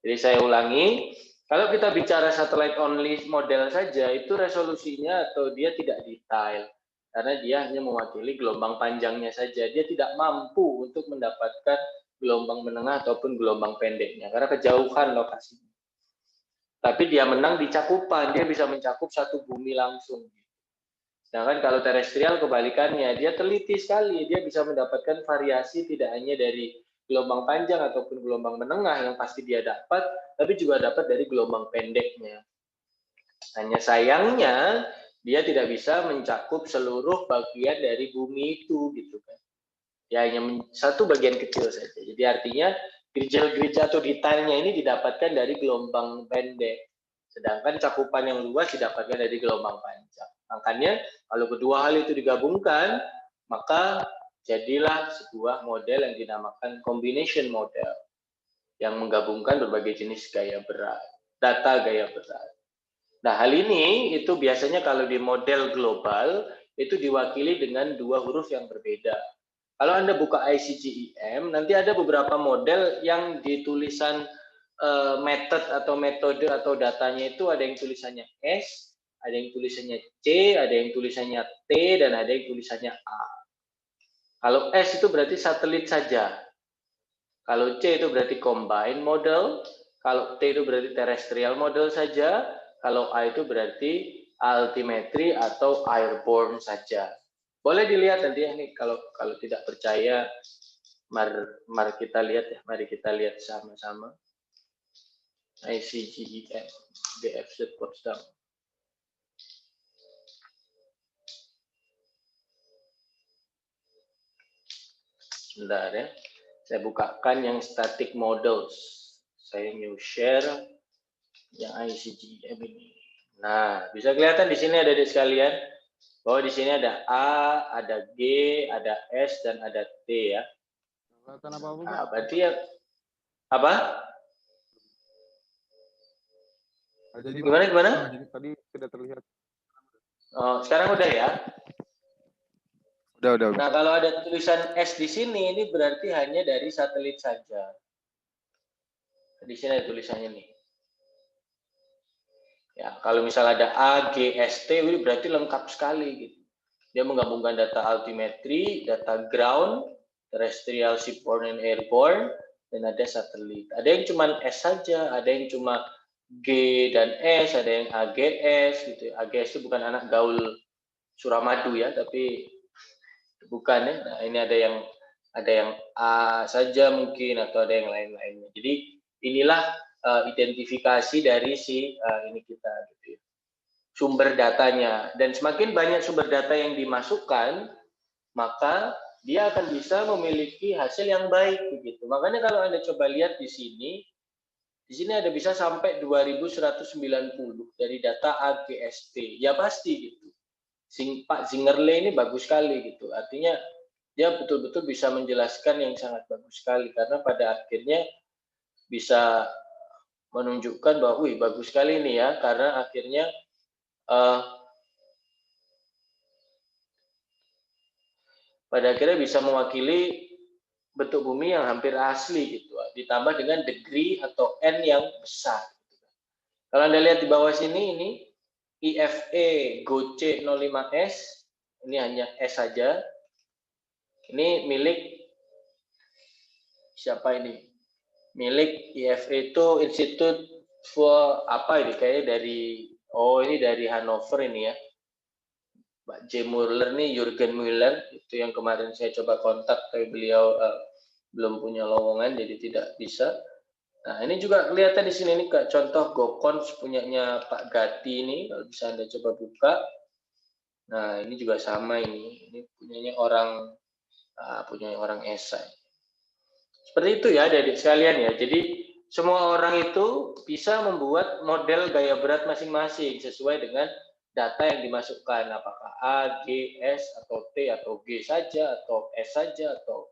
Jadi saya ulangi, kalau kita bicara satellite only model saja itu resolusinya atau dia tidak detail karena dia hanya mewakili gelombang panjangnya saja. Dia tidak mampu untuk mendapatkan gelombang menengah ataupun gelombang pendeknya karena kejauhan lokasinya. Tapi dia menang di cakupan, dia bisa mencakup satu bumi langsung. Sedangkan kalau terestrial kebalikannya, dia teliti sekali, dia bisa mendapatkan variasi tidak hanya dari gelombang panjang ataupun gelombang menengah yang pasti dia dapat, tapi juga dapat dari gelombang pendeknya. Hanya sayangnya dia tidak bisa mencakup seluruh bagian dari bumi itu gitu kan. Ya hanya satu bagian kecil saja. Jadi artinya gereja-gereja atau detailnya ini didapatkan dari gelombang pendek. Sedangkan cakupan yang luas didapatkan dari gelombang panjang. Makanya kalau kedua hal itu digabungkan, maka jadilah sebuah model yang dinamakan combination model yang menggabungkan berbagai jenis gaya berat, data gaya berat. Nah, hal ini itu biasanya kalau di model global itu diwakili dengan dua huruf yang berbeda. Kalau Anda buka ICGEM, nanti ada beberapa model yang di tulisan method atau metode atau datanya itu ada yang tulisannya S, ada yang tulisannya C, ada yang tulisannya T, dan ada yang tulisannya A. Kalau S itu berarti satelit saja. Kalau C itu berarti combined model, kalau T itu berarti terrestrial model saja, kalau A itu berarti altimetry atau airborne saja. Boleh dilihat nanti ya nih, kalau tidak percaya, mari kita lihat ya, mari kita lihat sama-sama. ICGEM, DFZ Potsdam. Sebentar ya, saya bukakan yang static models. Saya new share yang ICGM ini. Nah, bisa kelihatan di sini ada sekalian bahwa di sini ada A, ada G, ada S, dan ada T ya. Nah, berarti ya apa? Gimana? Jadi tadi tidak terlihat. Oh, sekarang udah ya. Udah. Nah, kalau ada tulisan S di sini, ini berarti hanya dari satelit saja. Di sini ada tulisannya nih. Ya, kalau misalnya ada A, G, S, T, ini berarti lengkap sekali gitu. Dia menggabungkan data altimetry, data ground, terrestrial, seaborne, and airborne, dan ada satelit. Ada yang cuma S saja, ada yang cuma G dan S, ada yang AGS gitu. AGS itu bukan anak gaul Suramadu ya, tapi bukan ya. Nah, ini ada yang A saja mungkin, atau ada yang lain-lainnya. Jadi inilah identifikasi dari si ini kita gitu ya, sumber datanya. Dan semakin banyak sumber data yang dimasukkan, maka dia akan bisa memiliki hasil yang baik begitu. Makanya kalau Anda coba lihat di sini ada bisa sampai 2190 dari data AGST. Ya pasti gitu. Pak Zingerle ini bagus sekali gitu. Artinya dia betul-betul bisa menjelaskan yang sangat bagus sekali, karena pada akhirnya bisa menunjukkan bahwa wih bagus sekali ini ya, karena akhirnya pada akhirnya bisa mewakili bentuk bumi yang hampir asli gitu, ditambah dengan degree atau N yang besar. Kalau Anda lihat di bawah sini, ini IFE GOC 05S, ini hanya S saja. Ini milik siapa ini? Milik IFE itu Institute for apa ini? Kayaknya ini dari Hannover ini ya. Pak J. Muller nih, Jürgen Müller, itu yang kemarin saya coba kontak, tapi beliau belum punya lowongan, jadi tidak bisa. Nah, ini juga kelihatan di sini, ini contoh GoCons punyanya Pak Gati ini, kalau bisa Anda coba buka. Nah, ini juga sama ini punyanya orang esai. Seperti itu ya, adik-adik sekalian ya. Jadi semua orang itu bisa membuat model gaya berat masing-masing sesuai dengan data yang dimasukkan, apakah A, G, S, atau T, atau G saja, atau S saja, atau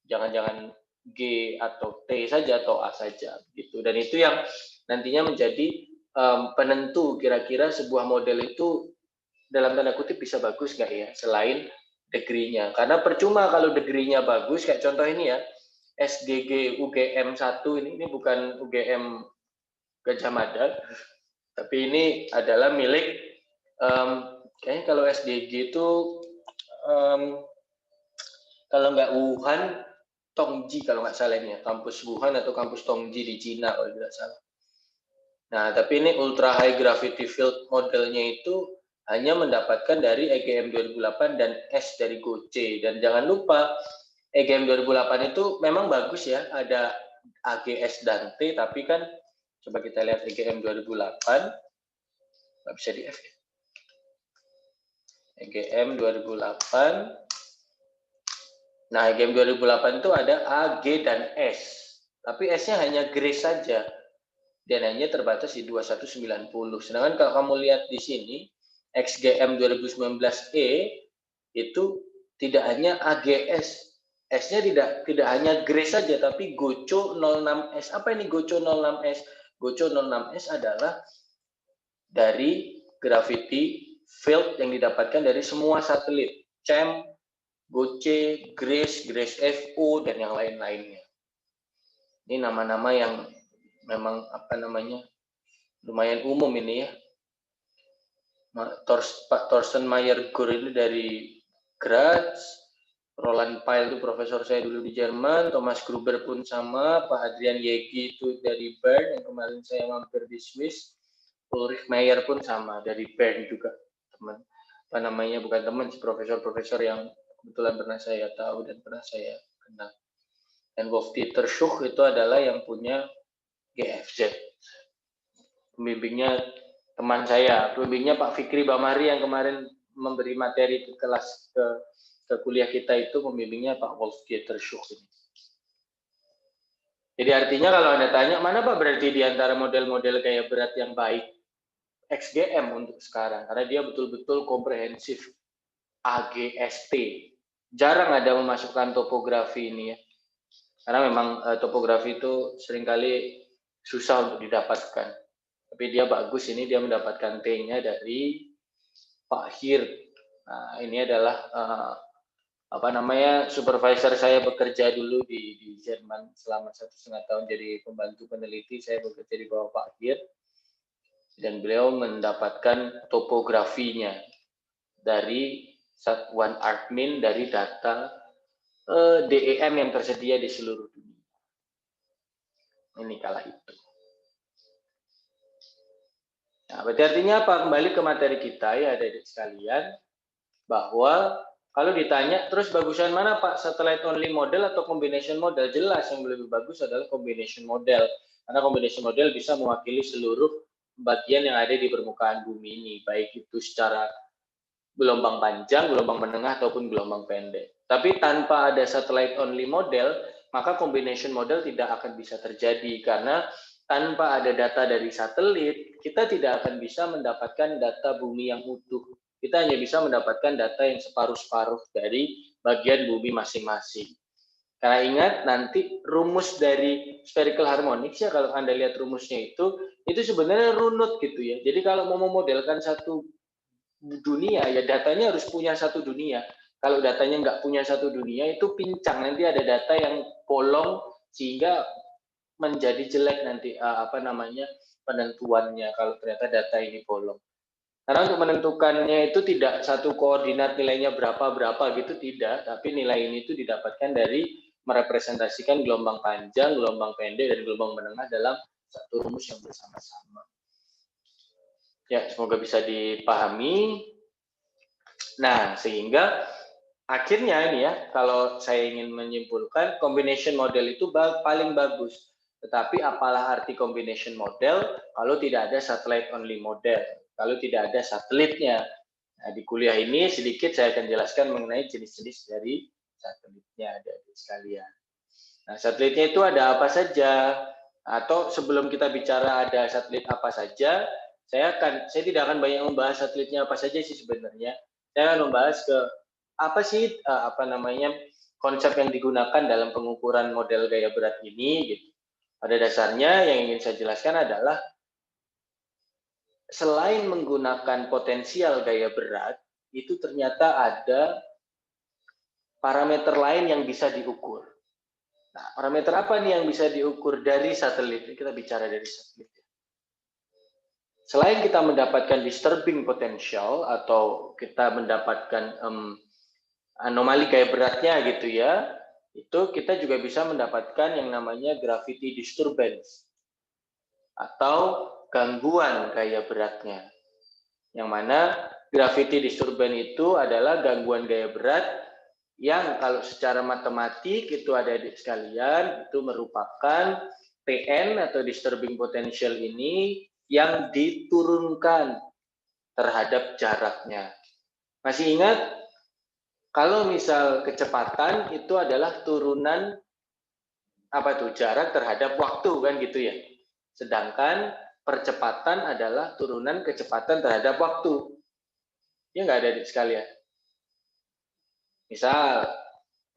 jangan-jangan G atau T saja, atau A saja gitu. Dan itu yang nantinya menjadi penentu kira-kira sebuah model itu dalam tanda kutip bisa bagus nggak ya, selain degree-nya. Karena percuma kalau degree-nya bagus, kayak contoh ini ya, SGG UGM 1 ini bukan UGM Gajah Mada, tapi ini adalah milik kayaknya kalau SDG itu kalau nggak Wuhan, Tongji kalau nggak salah ini ya, kampus Wuhan atau kampus Tongji di Cina kalau tidak salah. Nah, tapi ini ultra high gravity field modelnya itu hanya mendapatkan dari EGM 2008 dan S dari GOC. Dan jangan lupa EGM 2008 itu memang bagus ya, ada AGS dan T, tapi kan coba kita lihat EGM 2008, nggak bisa di F ya. EGM 2008, nah EGM 2008 itu ada A, G, dan S, tapi S-nya hanya Grace saja, dan hanya terbatas di 2190. Sedangkan kalau kamu lihat di sini, XGM 2019E itu tidak hanya AGS, S-nya tidak hanya Grace saja, tapi GOCO 06S. Apa ini GOCO 06S? GOCO 06S adalah dari gravity field yang didapatkan dari semua satelit, CEM, GOCE, Grace, Grace FO, dan yang lain-lainnya. Ini nama-nama yang memang lumayan umum ini ya. Pak Thorsten Mayer Gur ini dari Graz, Roland Pyle itu profesor saya dulu di Jerman, Thomas Gruber pun sama, Pak Adrian Yegi itu dari Bern yang kemarin saya mampir di Swiss, Ulrich Meyer pun sama dari Bern juga, teman. Apa namanya, bukan teman, profesor-profesor yang kebetulan pernah saya tahu dan pernah saya kenal. Dan Wolf-Dieter Schuch itu adalah yang punya GFZ. Pembimbingnya teman saya, pembimbingnya Pak Fikri Bamari yang kemarin memberi materi ke kelas ke kuliah kita itu, pembimbingnya Pak Wolf-Dieter Schuch ini. Jadi artinya kalau Anda tanya, mana Pak berarti di antara model-model gaya berat yang baik? XGM untuk sekarang, karena dia betul-betul komprehensif, AGST. Jarang ada memasukkan topografi ini ya. Karena memang topografi itu seringkali susah untuk didapatkan. Tapi dia bagus, ini dia mendapatkan T-nya dari Pak Hir. Nah, ini adalah supervisor saya bekerja dulu di Jerman selama 1,5 tahun jadi pembantu peneliti. Saya bekerja di bawah Pak Hir dan beliau mendapatkan topografinya dari satuan Artmin dari data DEM yang tersedia di seluruh dunia. Ini kala itu. Nah, berarti artinya apa? Kembali ke materi kita ya adik-adik sekalian, bahwa kalau ditanya terus bagusan mana Pak, satellite only model atau combination model? Jelas yang lebih bagus adalah combination model, karena combination model bisa mewakili seluruh bagian yang ada di permukaan bumi ini, baik itu secara gelombang panjang, gelombang menengah ataupun gelombang pendek. Tapi tanpa ada satellite only model, maka combination model tidak akan bisa terjadi, karena tanpa ada data dari satelit, kita tidak akan bisa mendapatkan data bumi yang utuh. Kita hanya bisa mendapatkan data yang separuh-separuh dari bagian bumi masing-masing. Karena ingat, nanti rumus dari spherical harmonics ya, kalau Anda lihat rumusnya itu sebenarnya runut gitu ya. Jadi kalau mau memodelkan satu dunia, ya datanya harus punya satu dunia. Kalau datanya nggak punya satu dunia, itu pincang. Nanti ada data yang bolong, sehingga menjadi jelek nanti penentuannya kalau ternyata data ini bolong. Karena untuk menentukannya itu tidak satu koordinat nilainya berapa gitu, tidak, tapi nilai ini itu didapatkan dari merepresentasikan gelombang panjang, gelombang pendek, dan gelombang menengah dalam satu rumus yang bersama-sama. Ya, semoga bisa dipahami. Nah, sehingga akhirnya ini ya, kalau saya ingin menyimpulkan, combination model itu paling bagus. Tetapi apalah arti combination model kalau tidak ada satellite only model, kalau tidak ada satelitnya. Nah, di kuliah ini sedikit saya akan jelaskan mengenai jenis-jenis dari satelitnya, adik-adik sekalian. Nah, satelitnya itu ada apa saja? Atau sebelum kita bicara ada satelit apa saja, saya tidak akan banyak membahas satelitnya apa saja sih sebenarnya. Saya akan membahas ke apa sih konsep yang digunakan dalam pengukuran model gaya berat ini gitu. Pada dasarnya yang ingin saya jelaskan adalah selain menggunakan potensial gaya berat, itu ternyata ada parameter lain yang bisa diukur. Nah, parameter apa nih yang bisa diukur dari satelit? Ini kita bicara dari satelit. Selain kita mendapatkan disturbing potential atau kita mendapatkan anomali gaya beratnya gitu ya, itu kita juga bisa mendapatkan yang namanya gravity disturbance atau gangguan gaya beratnya. Yang mana gravity disturbance itu adalah gangguan gaya berat yang kalau secara matematik itu ada di sekalian, itu merupakan PN atau disturbing potential ini yang diturunkan terhadap jaraknya. Masih ingat? Kalau misal kecepatan itu adalah turunan jarak terhadap waktu kan gitu ya. Sedangkan percepatan adalah turunan kecepatan terhadap waktu. Ya nggak ada di sekalian. Misal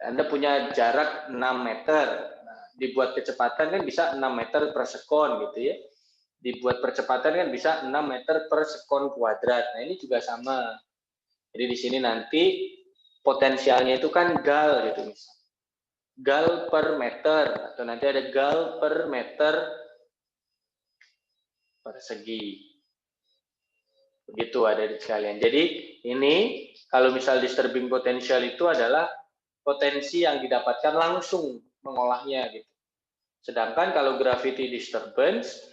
Anda punya jarak 6 meter, nah, dibuat kecepatan kan bisa 6 meter per sekon gitu ya. Dibuat percepatan kan bisa 6 meter per sekon kuadrat. Nah ini juga sama. Jadi di sini nanti potensialnya itu kan gal gitu misalnya. Gal per meter atau nanti ada gal per meter persegi. Begitu ada di sekalian. Jadi ini kalau misal disturbing potential itu adalah potensi yang didapatkan langsung mengolahnya gitu. Sedangkan kalau gravity disturbance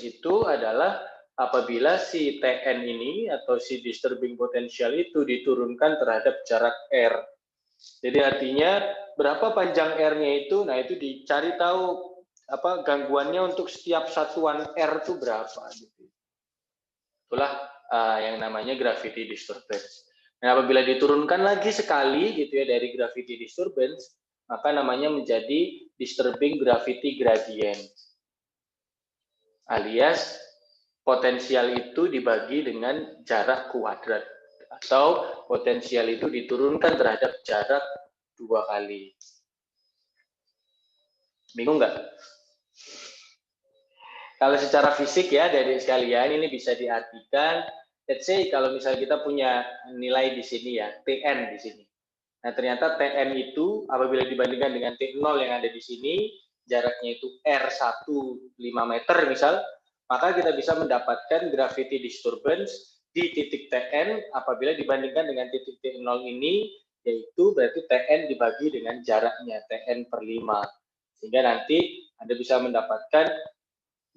itu adalah apabila si Tn ini atau si disturbing potential itu diturunkan terhadap jarak r. Jadi artinya berapa panjang r-nya itu, nah itu dicari tahu apa gangguannya untuk setiap satuan r itu berapa gitu. Itulah yang namanya gravity disturbance. Nah, apabila diturunkan lagi sekali gitu ya dari gravity disturbance, maka namanya menjadi disturbing gravity gradient. Alias potensial itu dibagi dengan jarak kuadrat atau potensial itu diturunkan terhadap jarak 2 kali. Bingung nggak? Kalau secara fisik ya dari sekalian ini bisa diartikan, let's say kalau misalnya kita punya nilai di sini ya, Tn di sini. Nah ternyata Tn itu apabila dibandingkan dengan T0 yang ada di sini, jaraknya itu R1 5 meter misal, maka kita bisa mendapatkan gravity disturbance di titik Tn apabila dibandingkan dengan titik T0 ini, yaitu berarti Tn dibagi dengan jaraknya, Tn per 5. Sehingga nanti Anda bisa mendapatkan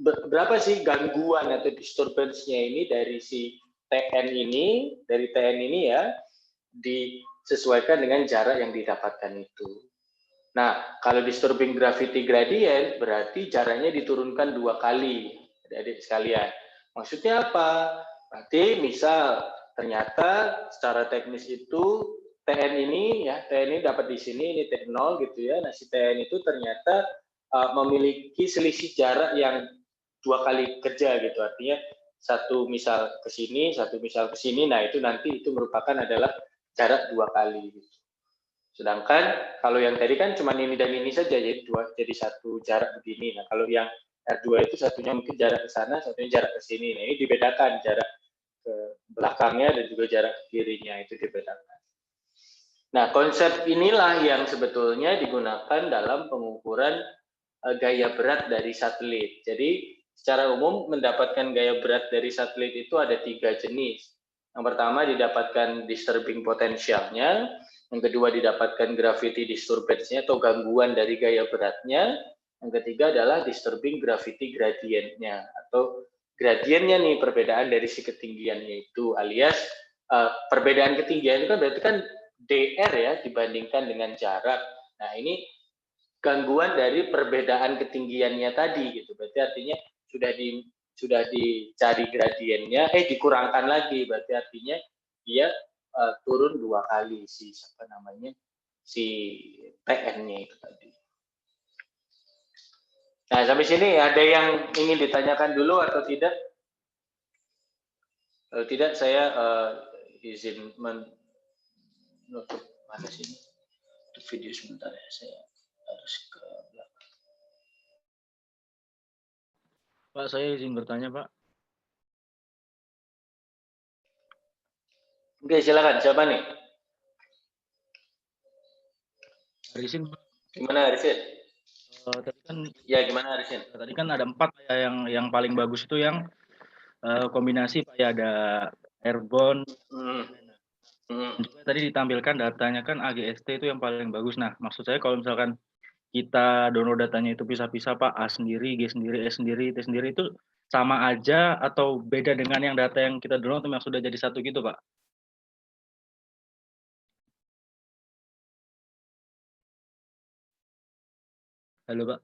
berapa sih gangguan atau disturbance-nya ini dari si Tn ini, dari Tn ini ya, disesuaikan dengan jarak yang didapatkan itu. Nah, kalau disturbing gravity gradient, berarti jaraknya diturunkan 2 kali, adik-adik sekalian. Maksudnya apa? Berarti misal, ternyata secara teknis itu, Tn ini ya, Tn ini dapat di sini, ini T0 gitu ya, nah si Tn itu ternyata memiliki selisih jarak yang 2 kali kerja gitu, artinya satu misal ke sini, satu misal ke sini, nah itu nanti itu merupakan adalah jarak 2 kali gitu. Sedangkan kalau yang tadi kan cuma ini dan ini saja, jadi satu jarak begini. Nah kalau yang R2 itu satunya mungkin jarak ke sana, satunya jarak ke sini. Nah ini dibedakan jarak ke belakangnya dan juga jarak ke kirinya itu dibedakan. Nah konsep inilah yang sebetulnya digunakan dalam pengukuran gaya berat dari satelit. Jadi secara umum mendapatkan gaya berat dari satelit itu ada 3 jenis. Yang pertama didapatkan disturbing potentialnya, yang kedua didapatkan gravity disturbance-nya atau gangguan dari gaya beratnya, yang ketiga adalah disturbing gravity gradient-nya atau gradiennya nih perbedaan dari si ketinggiannya itu, alias perbedaan ketinggian itu kan berarti kan dr ya dibandingkan dengan jarak. Nah ini gangguan dari perbedaan ketinggiannya tadi gitu, berarti artinya sudah dicari gradiennya, dikurangkan lagi, berarti artinya dia turun 2 kali si Tn-nya itu tadi. Nah sampai sini ada yang ingin ditanyakan dulu atau tidak? Kalau tidak saya izin menutup mana sini untuk video sebentar ya, saya harus ke belakang. Pak, saya izin bertanya, Pak. Oke, silakan. Siapa nih? Arisin. Gimana Arisin? Tadi kan ya gimana Arisin? Tadi kan ada 4 ya yang paling bagus itu yang kombinasi Pak ya, ada airborne. Juga tadi ditampilkan datanya kan AGST itu yang paling bagus. Nah, maksud saya kalau misalkan kita download datanya itu pisah-pisah Pak, A sendiri, G sendiri, S sendiri, T sendiri, itu sama aja atau beda dengan yang data yang kita download yang sudah jadi satu gitu Pak? Halo Pak.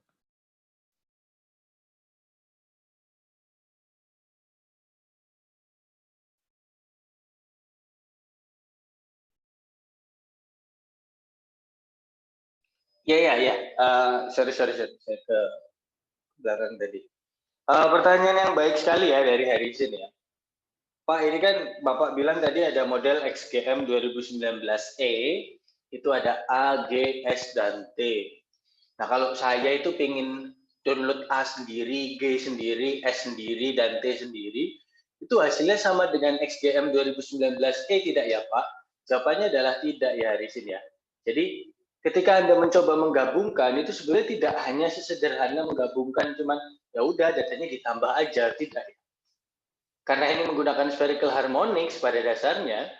Ya. Sorry. Saya ke belakang tadi. Pertanyaan yang baik sekali ya dari Harrison ya. Pak, ini kan Bapak bilang tadi ada model XGM 2019E, itu ada A, G, S, dan T. Nah, kalau saya itu pengen download A sendiri, G sendiri, S sendiri, dan T sendiri, itu hasilnya sama dengan XGM 2019E tidak ya Pak? Jawabannya adalah tidak ya Harrison ya. Jadi ketika Anda mencoba menggabungkan, itu sebenarnya tidak hanya sesederhana menggabungkan cuman ya udah datanya ditambah aja, tidak ya. Karena ini menggunakan spherical harmonics pada dasarnya,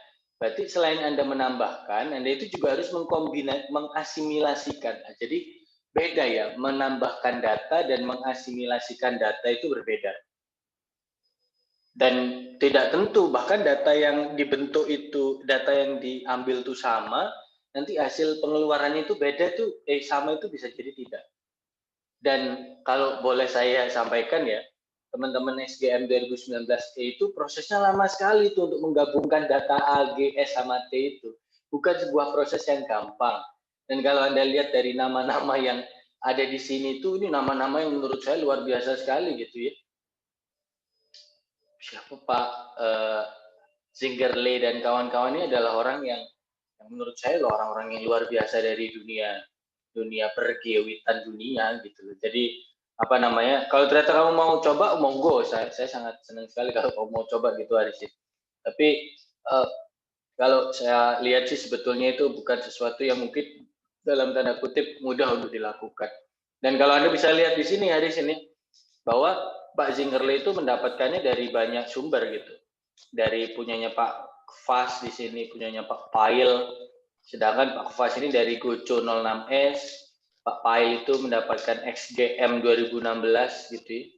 Berarti selain Anda menambahkan, Anda itu juga harus mengasimilasikan. Nah, jadi beda ya, menambahkan data dan mengasimilasikan data itu berbeda. Dan tidak tentu, bahkan data yang dibentuk itu, data yang diambil itu sama, nanti hasil pengeluarannya itu beda tuh, sama itu bisa jadi tidak. Dan kalau boleh saya sampaikan ya, teman-teman SGM 2019 itu prosesnya lama sekali tuh untuk menggabungkan data A, G, S sama T itu. Bukan sebuah proses yang gampang. Dan kalau Anda lihat dari nama-nama yang ada di sini tuh, ini nama-nama yang menurut saya luar biasa sekali gitu ya. Siapa Pak Zingerle dan kawan-kawannya adalah orang yang menurut saya orang-orang yang luar biasa dari dunia pergeowitan dunia gitu loh. Jadi apa namanya, kalau ternyata kamu mau coba, monggo, saya sangat senang sekali kalau kamu mau coba gitu Arisin. Tapi kalau saya lihat sih sebetulnya itu bukan sesuatu yang mungkin dalam tanda kutip mudah untuk dilakukan. Dan kalau Anda bisa lihat di sini Haris ini, bahwa Pak Zingerle itu mendapatkannya dari banyak sumber gitu. Dari punyanya Pak Kfas di sini, punyanya Pak Pail, sedangkan Pak Kfas ini dari Goco 06S, Pak Pail itu mendapatkan XGM 2016 gitu.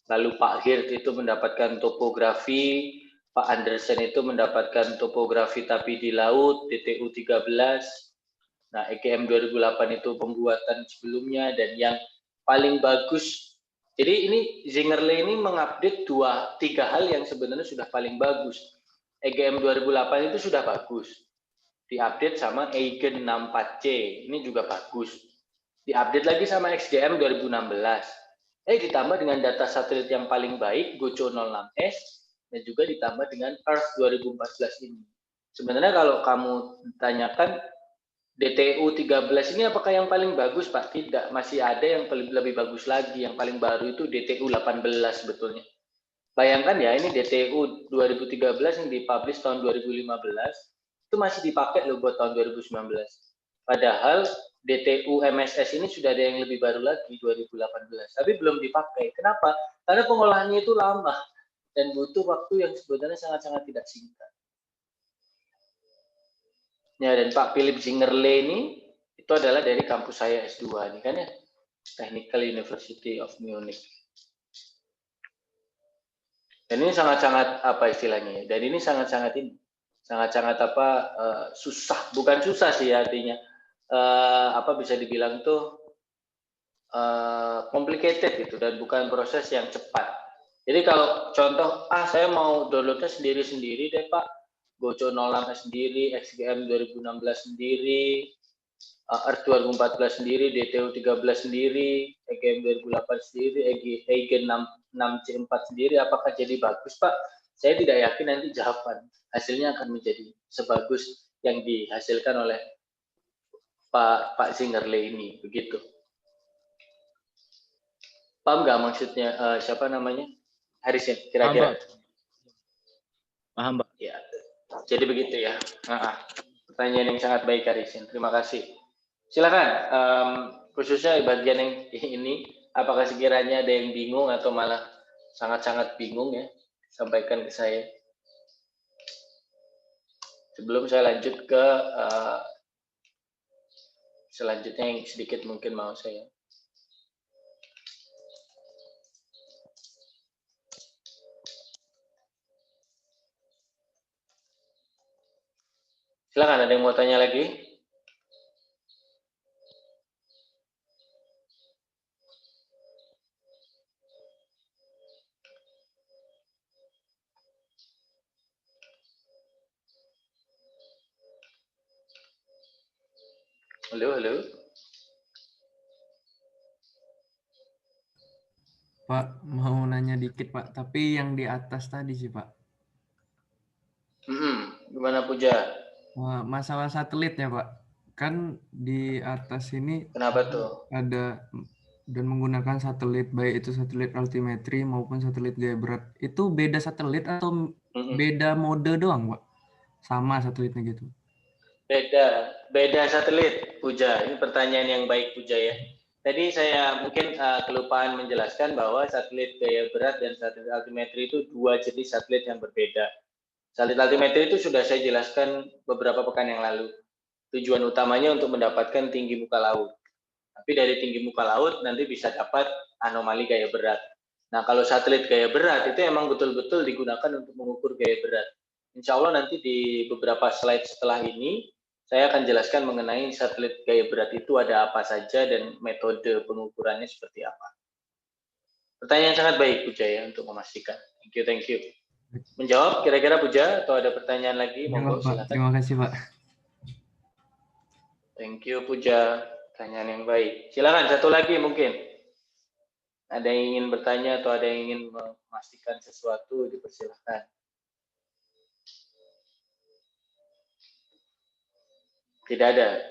Lalu Pak Hirt itu mendapatkan topografi, Pak Andersen itu mendapatkan topografi tapi di laut, DTU 13. Nah, EGM 2008 itu pembuatan sebelumnya, dan yang paling bagus. Jadi ini Zingerle ini mengupdate 3 hal yang sebenarnya sudah paling bagus. EGM 2008 itu sudah bagus. Diupdate sama Eigen 64C, ini juga bagus. Diupdate lagi sama XGM 2016. Ditambah dengan data satelit yang paling baik, Goco 06S, dan juga ditambah dengan Earth 2014 ini. Sebenarnya kalau kamu tanyakan DTU 13 ini apakah yang paling bagus, Pak? Tidak, masih ada yang lebih bagus lagi. Yang paling baru itu DTU 18 sebetulnya. Bayangkan ya, ini DTU 2013 yang dipublish tahun 2015, itu masih dipakai loh buat tahun 2019. Padahal DTU MSS ini sudah ada yang lebih baru lagi, 2018. Tapi belum dipakai. Kenapa? Karena pengolahannya itu lama dan butuh waktu yang sebenarnya sangat-sangat tidak singkat. Ya, dan Pak Philip Zingerle ini itu adalah dari kampus saya S2 ini kan ya, Technical University of Munich. Dan ini sangat-sangat apa istilahnya? Dan ini sangat-sangat susah, bukan susah sih artinya. Apa bisa dibilang tuh complicated gitu, dan bukan proses yang cepat. Jadi kalau contoh, saya mau downloadnya sendiri-sendiri deh Pak, Goco 06 sendiri, XGM 2016 sendiri, Earth 2014 sendiri, DTU 13 sendiri, EGM 2008 sendiri, Eigen 6C4 sendiri, apakah jadi bagus Pak? Saya tidak yakin nanti jawaban hasilnya akan menjadi sebagus yang dihasilkan oleh Pak Zingerle ini, begitu. Paham nggak maksudnya? Siapa namanya? Harisin, kira-kira. Paham, Pak. Ya, jadi begitu ya. Pertanyaan yang sangat baik, Harisin. Terima kasih. Silakan, khususnya bagian yang ini, apakah sekiranya ada yang bingung atau malah sangat-sangat bingung ya, sampaikan ke saya. Sebelum saya lanjut ke selanjutnya yang sedikit mungkin mau saya. Silakan, ada yang mau tanya lagi? Halo. Pak, mau nanya dikit Pak, tapi yang di atas tadi sih Pak. Gimana Puja? Masalah satelitnya Pak, kan di atas ini kenapa tuh? Ada dan menggunakan satelit, baik itu satelit altimetri maupun satelit gaya berat. Itu beda satelit atau beda mode doang Pak? Sama satelitnya gitu? Beda satelit, Puja. Ini pertanyaan yang baik Puja ya. Tadi saya mungkin kelupaan menjelaskan bahwa satelit gaya berat dan satelit altimetri itu 2 jenis satelit yang berbeda. Satelit altimetri itu sudah saya jelaskan beberapa pekan yang lalu. Tujuan utamanya untuk mendapatkan tinggi muka laut. Tapi dari tinggi muka laut nanti bisa dapat anomali gaya berat. Nah, kalau satelit gaya berat itu emang betul-betul digunakan untuk mengukur gaya berat. Insya Allah nanti di beberapa slide setelah ini, saya akan jelaskan mengenai satelit gaya berat itu ada apa saja dan metode pengukurannya seperti apa. Pertanyaan sangat baik, Puja, ya, untuk memastikan. Thank you. Menjawab kira-kira, Puja, atau ada pertanyaan lagi? Monggo, silakan. Terima kasih, Pak. Thank you, Puja. Pertanyaan yang baik. Silakan, satu lagi mungkin. Ada yang ingin bertanya atau ada yang ingin memastikan sesuatu, dipersilahkan. Tidak ada.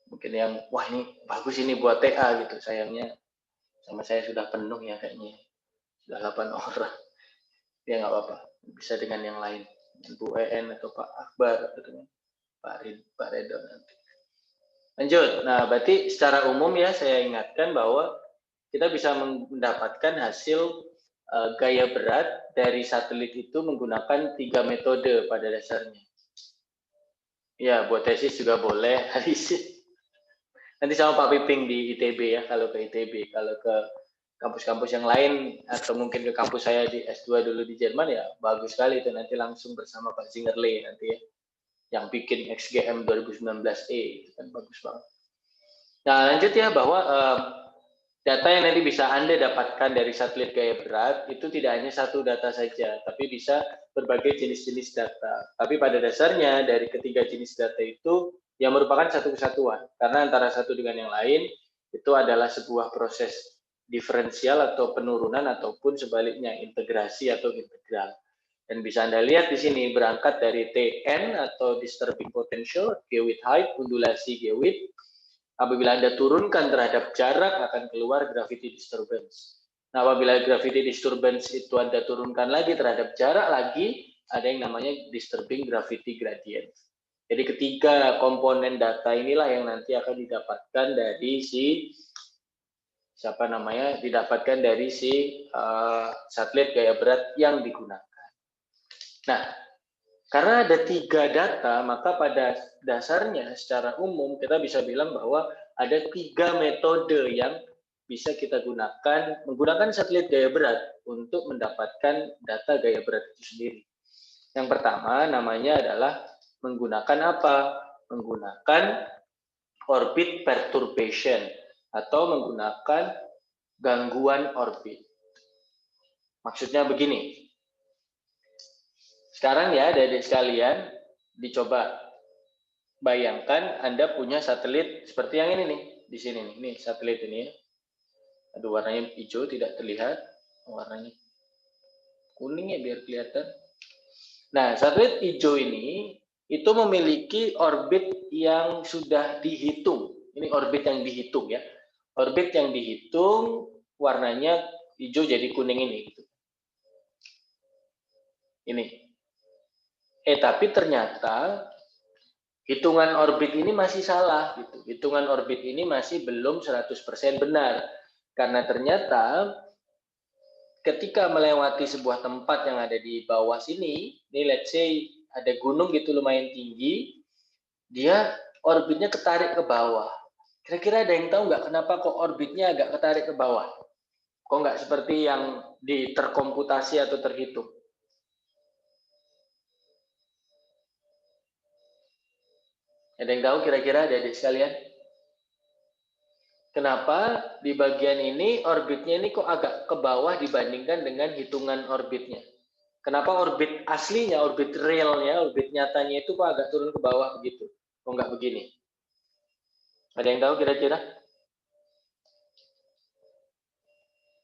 Mungkin yang, wah ini bagus ini buat TA gitu. Sayangnya sama saya sudah penuh ya kayaknya. Sudah 8 orang. Ya nggak apa-apa. Bisa dengan yang lain. Dengan Bu EN atau Pak Akbar atau dengan Pak Redo nanti. Lanjut. Nah, berarti secara umum ya saya ingatkan bahwa kita bisa mendapatkan hasil gaya berat dari satelit itu menggunakan 3 metode pada dasarnya. Ya, buat tesis juga boleh. Nanti sama Pak Piping di ITB ya, kalau ke ITB. Kalau ke kampus-kampus yang lain, atau mungkin ke kampus saya di S2 dulu di Jerman, ya bagus sekali itu. Nanti langsung bersama Pak Zingerle nanti ya. Yang bikin XGM 2019E, itu kan bagus banget. Nah, lanjut ya, bahwa data yang nanti bisa Anda dapatkan dari satelit gaya berat itu tidak hanya satu data saja, tapi bisa berbagai jenis-jenis data. Tapi pada dasarnya dari ketiga jenis data itu yang merupakan satu kesatuan, karena antara satu dengan yang lain itu adalah sebuah proses diferensial atau penurunan ataupun sebaliknya integrasi atau integral. Dan bisa Anda lihat di sini berangkat dari TN atau disturbing potential, geoid height, undulasi geoid. Apabila Anda turunkan terhadap jarak akan keluar gravity disturbance. Nah, apabila gravity disturbance itu Anda turunkan lagi terhadap jarak lagi, ada yang namanya disturbing gravity gradient. Jadi ketiga komponen data inilah yang nanti akan didapatkan dari didapatkan dari satelit gaya berat yang digunakan. Nah, karena ada 3 data, maka pada dasarnya secara umum kita bisa bilang bahwa ada 3 metode yang bisa kita gunakan menggunakan satelit gaya berat untuk mendapatkan data gaya berat itu sendiri. Yang pertama namanya adalah menggunakan apa? Menggunakan orbit perturbation atau menggunakan gangguan orbit. Maksudnya begini. Sekarang ya, adik-adik sekalian, dicoba bayangkan Anda punya satelit seperti yang ini nih, di sini nih, ini satelit ini ya. Aduh, warnanya hijau tidak terlihat, warnanya kuning ya biar kelihatan. Nah, satelit hijau ini itu memiliki orbit yang sudah dihitung. Ini orbit yang dihitung ya. Orbit yang dihitung warnanya hijau jadi kuning ini. Gitu. Ini. Tapi ternyata hitungan orbit ini masih salah. Gitu. Hitungan orbit ini masih belum 100% benar. Karena ternyata ketika melewati sebuah tempat yang ada di bawah sini, ini let's say ada gunung gitu lumayan tinggi, dia orbitnya ketarik ke bawah. Kira-kira ada yang tahu nggak kenapa kok orbitnya agak ketarik ke bawah? Kok nggak seperti yang terkomputasi atau terhitung? Ada yang tahu kira-kira adik-adik sekalian? Kenapa di bagian ini orbitnya ini kok agak ke bawah dibandingkan dengan hitungan orbitnya? Kenapa orbit aslinya, orbit realnya, orbit nyatanya itu kok agak turun ke bawah begitu? Kok nggak begini? Ada yang tahu kira-kira?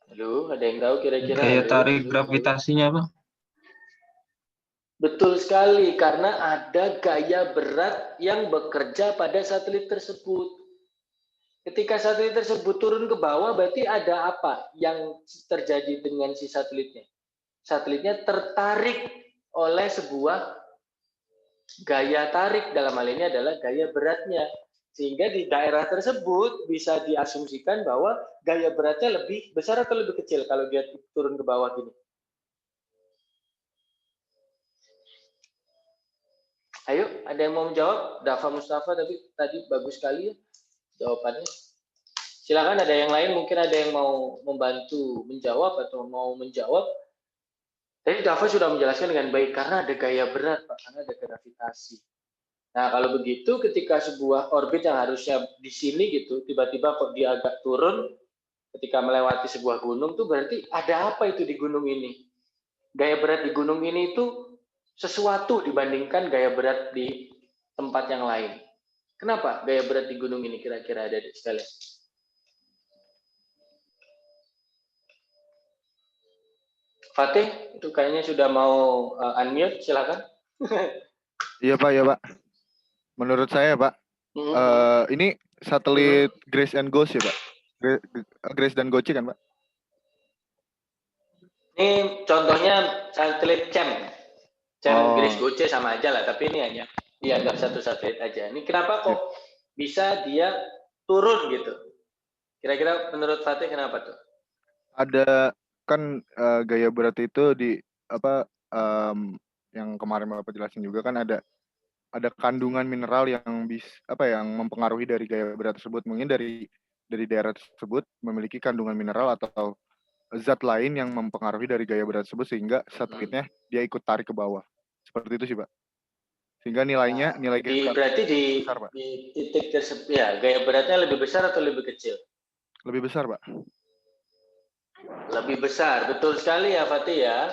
Halo, ada yang tahu kira-kira? Gaya tarik gravitasinya, Bang. Betul sekali, karena ada gaya berat yang bekerja pada satelit tersebut. Ketika satelit tersebut turun ke bawah, berarti ada apa yang terjadi dengan si satelitnya? Satelitnya tertarik oleh sebuah gaya tarik, dalam hal ini adalah gaya beratnya. Sehingga di daerah tersebut bisa diasumsikan bahwa gaya beratnya lebih besar atau lebih kecil kalau dia turun ke bawah gini. Ayo, ada yang mau menjawab? Dafa Mustafa tadi bagus sekali ya jawabannya. Silakan, ada yang lain, mungkin ada yang mau membantu menjawab atau mau menjawab. Tadi Dafa sudah menjelaskan dengan baik karena ada gaya berat, Pak, karena ada gravitasi. Nah, kalau begitu ketika sebuah orbit yang harusnya di sini gitu, tiba-tiba kok dia agak turun ketika melewati sebuah gunung tuh berarti ada apa itu di gunung ini? Gaya berat di gunung ini itu sesuatu dibandingkan gaya berat di tempat yang lain. Kenapa gaya berat di gunung ini kira-kira ada di sekalian? Fatih, itu kayaknya sudah mau unmute, silakan. Iya Pak, ya Pak. Menurut saya Pak, ini satelit Grace and Ghost ya Pak? Grace dan Goci kan Pak? Ini contohnya satelit Cem Grace Goce sama aja lah, tapi ini hanya dianggap satu satelit aja. Ini kenapa kok bisa dia turun gitu? Kira-kira menurut Fatih kenapa tuh? Ada kan gaya berat itu di apa yang kemarin Bapak jelasin juga kan ada kandungan mineral yang yang mempengaruhi dari gaya berat tersebut. Mungkin dari daerah tersebut memiliki kandungan mineral atau zat lain yang mempengaruhi dari gaya berat tersebut sehingga satelitnya dia ikut tarik ke bawah. Seperti itu sih, Pak. Sehingga nilai berarti besar, Pak. Di titik tersebut ya, gaya beratnya lebih besar atau lebih kecil? Lebih besar, Pak. Lebih besar, betul sekali ya Fatih ya.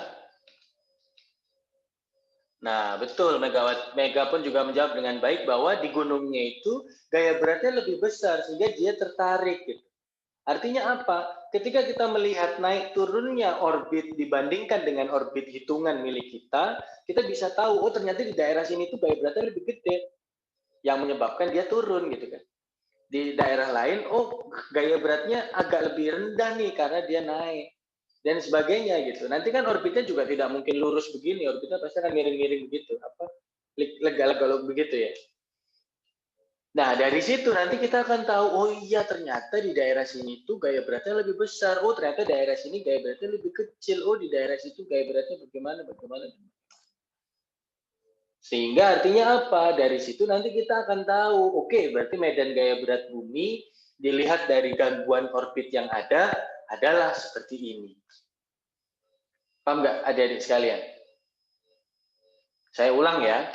Nah, betul, Mega pun juga menjawab dengan baik bahwa di gunungnya itu gaya beratnya lebih besar sehingga dia tertarik gitu. Artinya apa? Ketika kita melihat naik turunnya orbit dibandingkan dengan orbit hitungan milik kita bisa tahu, oh ternyata di daerah sini tuh gaya beratnya lebih gede, yang menyebabkan dia turun gitu kan. Di daerah lain, oh gaya beratnya agak lebih rendah nih karena dia naik dan sebagainya gitu. Nanti kan orbitnya juga tidak mungkin lurus begini, orbitnya pasti akan miring-miring begitu, lega-lega begitu ya. Nah, dari situ nanti kita akan tahu, oh iya ternyata di daerah sini tuh gaya beratnya lebih besar. Oh ternyata daerah sini gaya beratnya lebih kecil. Oh di daerah situ gaya beratnya bagaimana. Sehingga artinya apa? Dari situ nanti kita akan tahu, oke, berarti medan gaya berat bumi dilihat dari gangguan orbit yang ada adalah seperti ini. Paham nggak adik-adik sekalian? Saya ulang ya.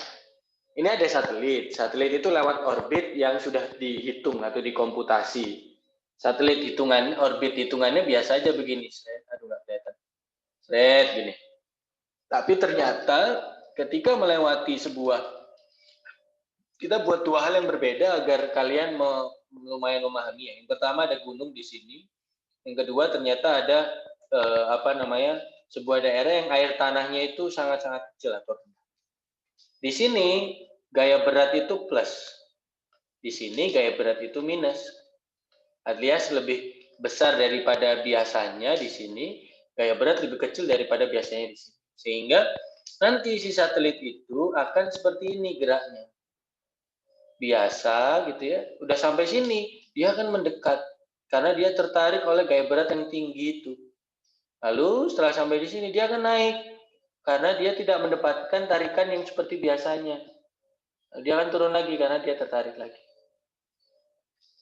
Ini ada satelit. Satelit itu lewat orbit yang sudah dihitung atau dikomputasi. Satelit orbit hitungannya biasa aja begini. Aduh nggak kelihatan. Gini. Tapi ternyata ketika melewati kita buat dua hal yang berbeda agar kalian lumayan memahami ya. Yang pertama ada gunung di sini. Yang kedua ternyata ada sebuah daerah yang air tanahnya itu sangat-sangat kecil atau rendah. Di sini gaya berat itu plus. Di sini gaya berat itu minus. Alias lebih besar daripada biasanya di sini, gaya berat lebih kecil daripada biasanya di sini. Sehingga nanti si satelit itu akan seperti ini geraknya. Biasa gitu ya, udah sampai sini, dia akan mendekat. Karena dia tertarik oleh gaya berat yang tinggi itu. Lalu setelah sampai di sini, dia akan naik. Karena dia tidak mendapatkan tarikan yang seperti biasanya. Dia akan turun lagi karena dia tertarik lagi.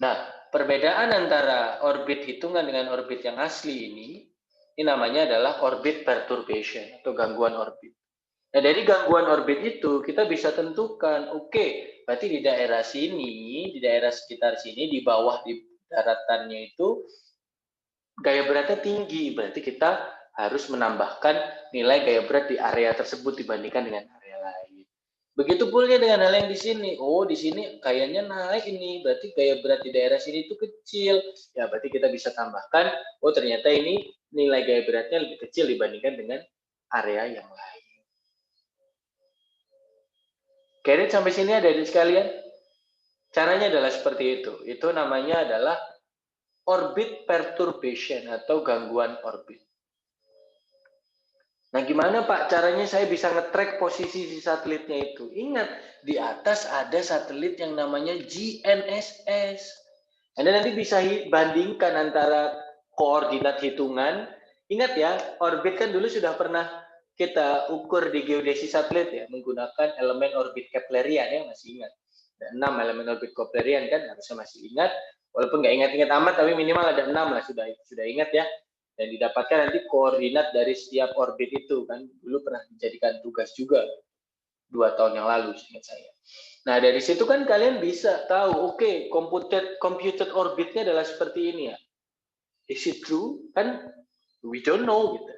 Nah, perbedaan antara orbit hitungan dengan orbit yang asli ini namanya adalah orbit perturbation atau gangguan orbit. Nah, dari gangguan orbit itu kita bisa tentukan, oke, berarti di daerah sini, di daerah sekitar sini, di bawah di daratannya itu gaya beratnya tinggi, berarti kita harus menambahkan nilai gaya berat di area tersebut dibandingkan dengan area lain. Begitu pula dengan hal yang di sini. Oh, di sini kayaknya naik ini, berarti gaya berat di daerah sini itu kecil. Ya, berarti kita bisa tambahkan, oh ternyata ini nilai gaya beratnya lebih kecil dibandingkan dengan area yang lain. Get it sampai sini ada di sekalian? Caranya adalah seperti itu. Itu namanya adalah orbit perturbation atau gangguan orbit. Nah, gimana Pak caranya saya bisa nge-track posisi si satelitnya itu? Ingat, di atas ada satelit yang namanya GNSS. Anda nanti bisa bandingkan antara koordinat hitungan. Ingat ya, orbit kan dulu sudah pernah kita ukur di geodesi satelit ya menggunakan elemen orbit Keplerian ya, masih ingat. Ada 6 elemen orbit Keplerian kan, harusnya masih ingat. Walaupun nggak ingat-ingat amat, tapi minimal ada 6 lah, sudah ingat ya. Dan didapatkan nanti koordinat dari setiap orbit itu kan, dulu pernah dijadikan tugas juga 2 tahun yang lalu ingat saya. Nah dari situ kan kalian bisa tahu, oke, computed orbitnya adalah seperti ini ya. Is it true? Kan we don't know gitu.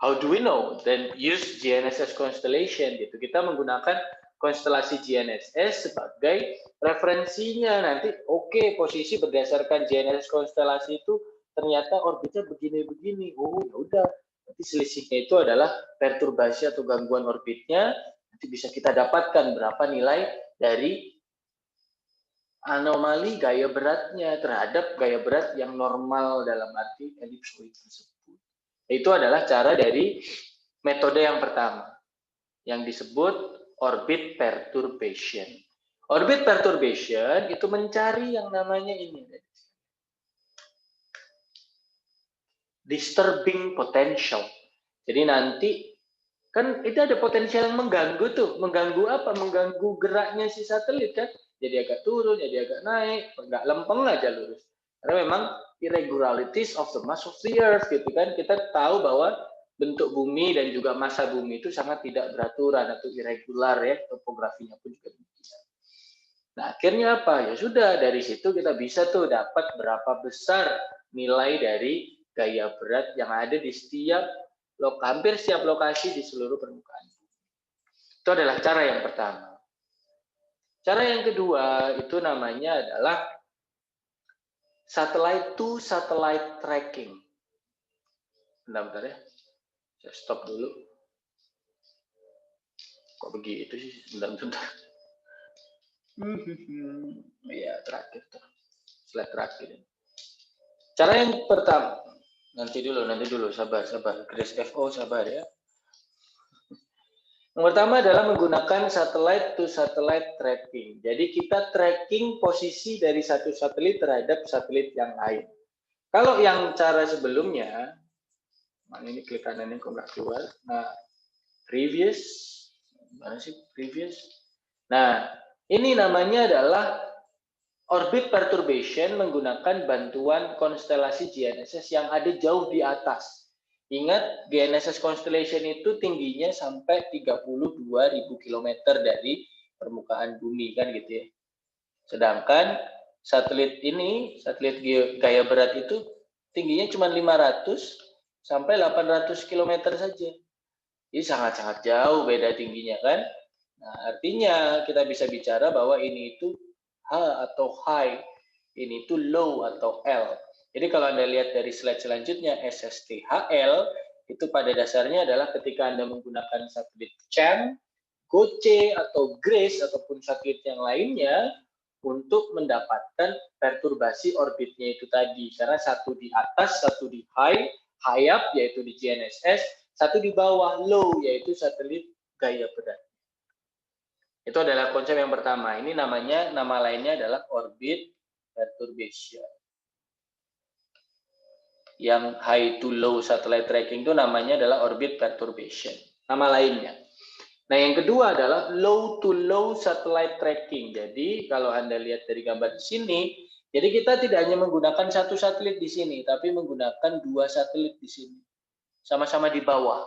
How do we know? Then use GNSS constellation gitu. Kita menggunakan konstelasi GNSS sebagai referensinya nanti. Oke, posisi berdasarkan GNSS konstelasi itu ternyata orbitnya begini-begini. Oh, ya udah. Nanti selisihnya itu adalah perturbasi atau gangguan orbitnya. Nanti bisa kita dapatkan berapa nilai dari anomali gaya beratnya terhadap gaya berat yang normal dalam arti elipsoid tersebut. Itu adalah cara dari metode yang pertama yang disebut orbit perturbation. Orbit perturbation itu mencari yang namanya ini, disturbing potential. Jadi nanti kan itu ada potensial yang mengganggu tuh. Mengganggu apa? Mengganggu geraknya si satelit kan. Jadi agak turun, jadi agak naik, nggak lempeng aja lurus. Karena memang irregularities of the mass of the earth gitu kan. Kita tahu bahwa bentuk bumi dan juga massa bumi itu sangat tidak beraturan atau irregular ya, topografinya pun juga demikian. Nah, akhirnya apa? Ya sudah, dari situ kita bisa tuh dapat berapa besar nilai dari gaya berat yang ada di hampir setiap lokasi di seluruh permukaan. Itu adalah cara yang pertama. Cara yang kedua itu namanya adalah satellite to satellite tracking. Bentar ya. Saya stop dulu. Kok begitu sih? Bentar. Ya, terakhir tuh. Slide terakhir. Cara yang pertama. Nanti dulu. Sabar. Grace FO, sabar ya. Yang pertama adalah menggunakan satellite to satellite tracking. Jadi kita tracking posisi dari satu satelit terhadap satelit yang lain. Kalau yang cara sebelumnya, ini klik kanannya kok nggak keluar. Nah, previous, mana sih previous? Nah, ini namanya adalah orbit perturbation menggunakan bantuan konstelasi GNSS yang ada jauh di atas. Ingat, GNSS constellation itu tingginya sampai 32.000 km dari permukaan bumi kan gitu ya. Sedangkan satelit ini, satelit gaya berat itu tingginya cuma 500 sampai 800 km saja. Ini sangat-sangat jauh beda tingginya kan. Nah, artinya kita bisa bicara bahwa ini itu H atau high, ini itu low atau L. Jadi kalau Anda lihat dari slide selanjutnya, SSTHL, itu pada dasarnya adalah ketika Anda menggunakan satelit CHAM, GOCE, atau GRACE, ataupun satelit yang lainnya, untuk mendapatkan perturbasi orbitnya itu tadi. Karena satu di atas, satu di high up, yaitu di GNSS, satu di bawah, low, yaitu satelit gaya berat. Itu adalah konsep yang pertama. Ini nama lainnya adalah orbit perturbation. Yang high to low satellite tracking itu namanya adalah orbit perturbation. Nama lainnya. Nah, yang kedua adalah low to low satellite tracking. Jadi, kalau Anda lihat dari gambar di sini, jadi kita tidak hanya menggunakan satu satelit di sini, tapi menggunakan 2 satelit di sini. Sama-sama di bawah.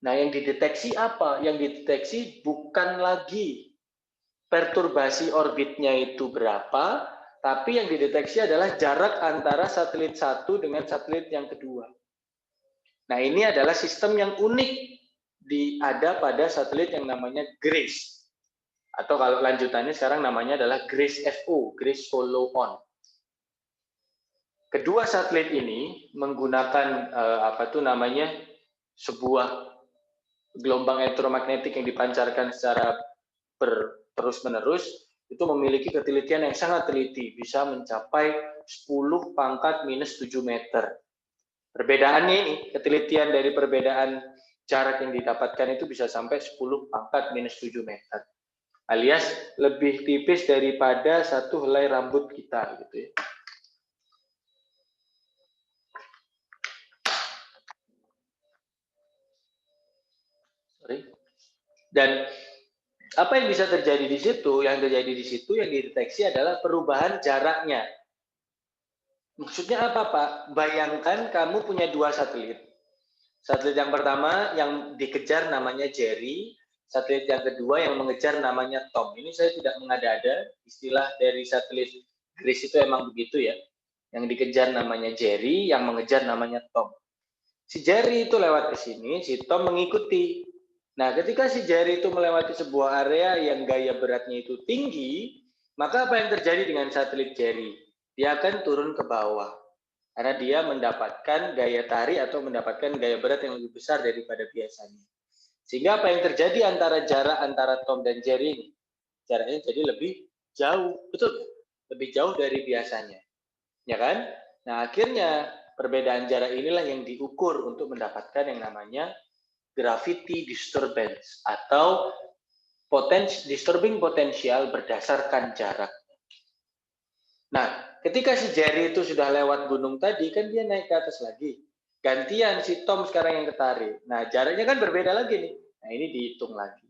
Nah, yang dideteksi apa? Yang dideteksi bukan lagi perturbasi orbitnya itu berapa, tapi yang dideteksi adalah jarak antara satelit satu dengan satelit yang kedua. Nah, ini adalah sistem yang unik ada pada satelit yang namanya GRACE. Atau kalau lanjutannya sekarang namanya adalah GRACE FO, GRACE Follow On. Kedua satelit ini menggunakan sebuah gelombang elektromagnetik yang dipancarkan secara terus-menerus, itu memiliki ketelitian yang sangat teliti, bisa mencapai 10⁻⁷ meter. Perbedaannya ini, ketelitian dari perbedaan jarak yang didapatkan itu bisa sampai 10⁻⁷ meter. Alias lebih tipis daripada satu helai rambut kita gitu ya. Dan apa yang bisa terjadi di situ? Yang terjadi di situ yang dideteksi adalah perubahan jaraknya. Maksudnya apa, Pak? Bayangkan kamu punya 2 satelit. Satelit yang pertama yang dikejar namanya Jerry, satelit yang kedua yang mengejar namanya Tom. Ini saya tidak mengada-ada, istilah dari satelit GRACE itu emang begitu ya. Yang dikejar namanya Jerry, yang mengejar namanya Tom. Si Jerry itu lewat ke sini, si Tom mengikuti. Nah, ketika si Jerry itu melewati sebuah area yang gaya beratnya itu tinggi, maka apa yang terjadi dengan satelit Jerry? Dia akan turun ke bawah. Karena dia mendapatkan gaya tarik atau mendapatkan gaya berat yang lebih besar daripada biasanya. Sehingga apa yang terjadi antara jarak antara Tom dan Jerry ini? Jaraknya jadi lebih jauh, betul? Lebih jauh dari biasanya. Ya kan? Nah, akhirnya perbedaan jarak inilah yang diukur untuk mendapatkan yang namanya gravity disturbance atau disturbing potensial berdasarkan jarak. Nah, ketika si Jerry itu sudah lewat gunung tadi, kan dia naik ke atas lagi. Gantian si Tom sekarang yang ketarik. Nah, jaraknya kan berbeda lagi nih. Nah, ini dihitung lagi.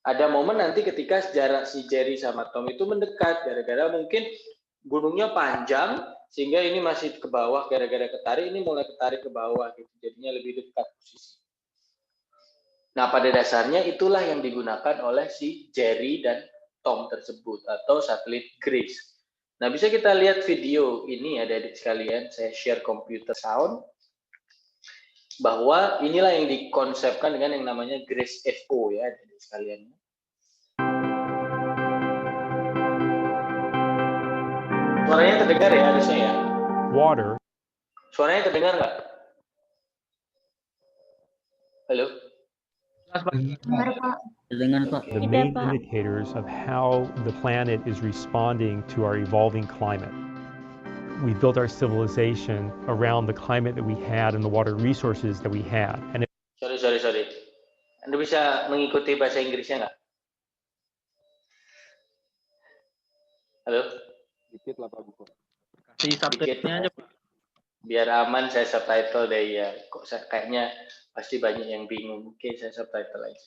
Ada momen nanti ketika jarak si Jerry sama Tom itu mendekat, gara-gara mungkin gunungnya panjang, sehingga ini masih ke bawah, gara-gara ketarik, ini mulai ketarik ke bawah, gitu. Jadinya lebih dekat posisi. Nah, pada dasarnya itulah yang digunakan oleh si Jerry dan Tom tersebut, atau satelit GRACE. Nah, bisa kita lihat video ini ya, adik-adik sekalian, saya share computer sound, bahwa inilah yang dikonsepkan dengan yang namanya GRACE FO ya, adik-adik sekalian. Suaranya terdengar ya harusnya ya? Water. Suaranya terdengar nggak? Halo? Dengar, Pak. Dengan Pak. The main indicators of how the planet is responding to our evolving climate. We built our civilization around the climate that we had and the water resources that we had. And Sorry. Anda bisa mengikuti bahasa Inggrisnya nggak? Halo? Dikit lah Pak Buko. Kasih subtitle-nya aja Pak. Biar aman saya subtitle deh ya. Kok kayaknya pasti banyak yang bingung. Oke, saya subtitle aja.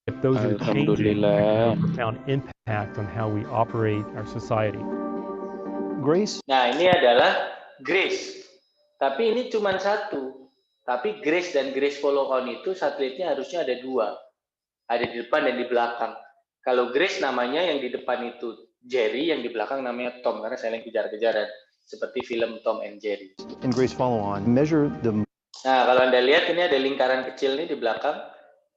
if those are changing, have a profound impact on how we operate our society. GRACE. Nah, ini adalah GRACE. Tapi ini cuma satu. Tapi GRACE dan GRACE follow on itu satelitnya harusnya ada 2. Ada di depan dan di belakang. Kalau GRACE namanya yang di depan itu Jerry, yang di belakang namanya Tom, karena saling kejar-kejaran. Seperti film Tom and Jerry. In GRACE follow on, measure the. Nah, kalau Anda lihat ini ada lingkaran kecil nih di belakang.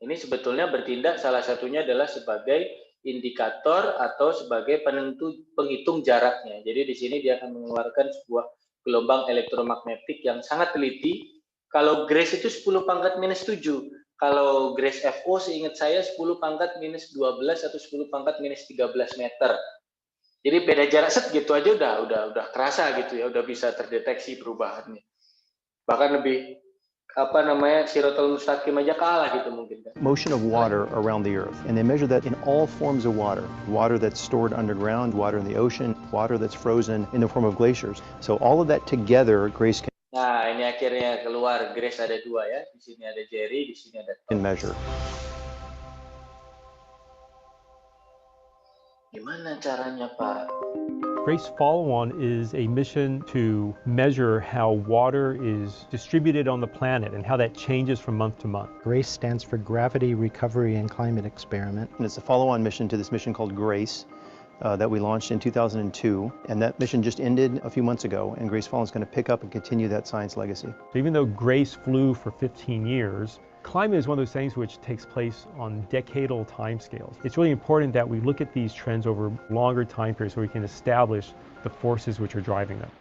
Ini sebetulnya bertindak salah satunya adalah sebagai indikator atau sebagai penghitung jaraknya. Jadi di sini dia akan mengeluarkan sebuah gelombang elektromagnetik yang sangat teliti. Kalau GRACE itu 10 pangkat minus 7. Kalau GRACE FO seingat saya 10 pangkat minus 12 atau 10 pangkat minus 13 meter. Jadi beda jarak segitu aja udah kerasa gitu ya, udah bisa terdeteksi perubahannya. Bahkan lebih Siratal Mustaqim aja kalah gitu mungkin kan. Motion of water around the earth, and they measure that in all forms of water. Water that's stored underground, water in the ocean, water that's frozen in the form of glaciers. So all of that together, GRACE Nah, ini akhirnya keluar GRACE ada 2 ya. Di sini ada Jerry, di sini ada Tom. can measure. Gimana caranya, Pak? GRACE follow-on is a mission to measure how water is distributed on the planet and how that changes from month to month. GRACE stands for Gravity Recovery and Climate Experiment. And it's a follow-on mission to this mission called GRACE that we launched in 2002. And that mission just ended a few months ago, and GRACE Follow-on is going to pick up and continue that science legacy. So even though GRACE flew for 15 years, climate is one of those things which takes place on decadal timescales. It's really important that we look at these trends over longer time periods so we can establish the forces which are driving them.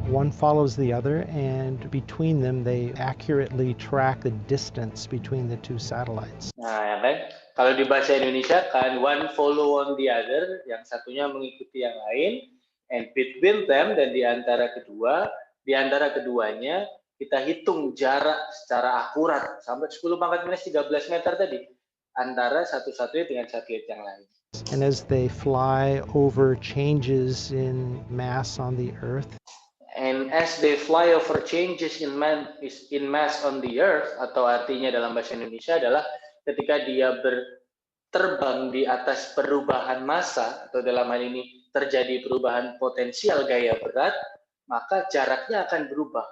One follows the other, and between them they accurately track the distance between the 2 satellites. Nah, ya kan? Kalau di bahasa Indonesia kan one follow on the other, yang satunya mengikuti yang lain, and between them, dan di antara keduanya kita hitung jarak secara akurat sampai 10 pangkat minus 13 meter tadi antara satu satelit dengan satelit yang lain. And as they fly over changes in mass on the Earth, And as they fly over changes in mass on the earth, atau artinya dalam bahasa Indonesia adalah ketika dia terbang di atas perubahan massa, atau dalam hal ini terjadi perubahan potensial gaya berat, maka jaraknya akan berubah.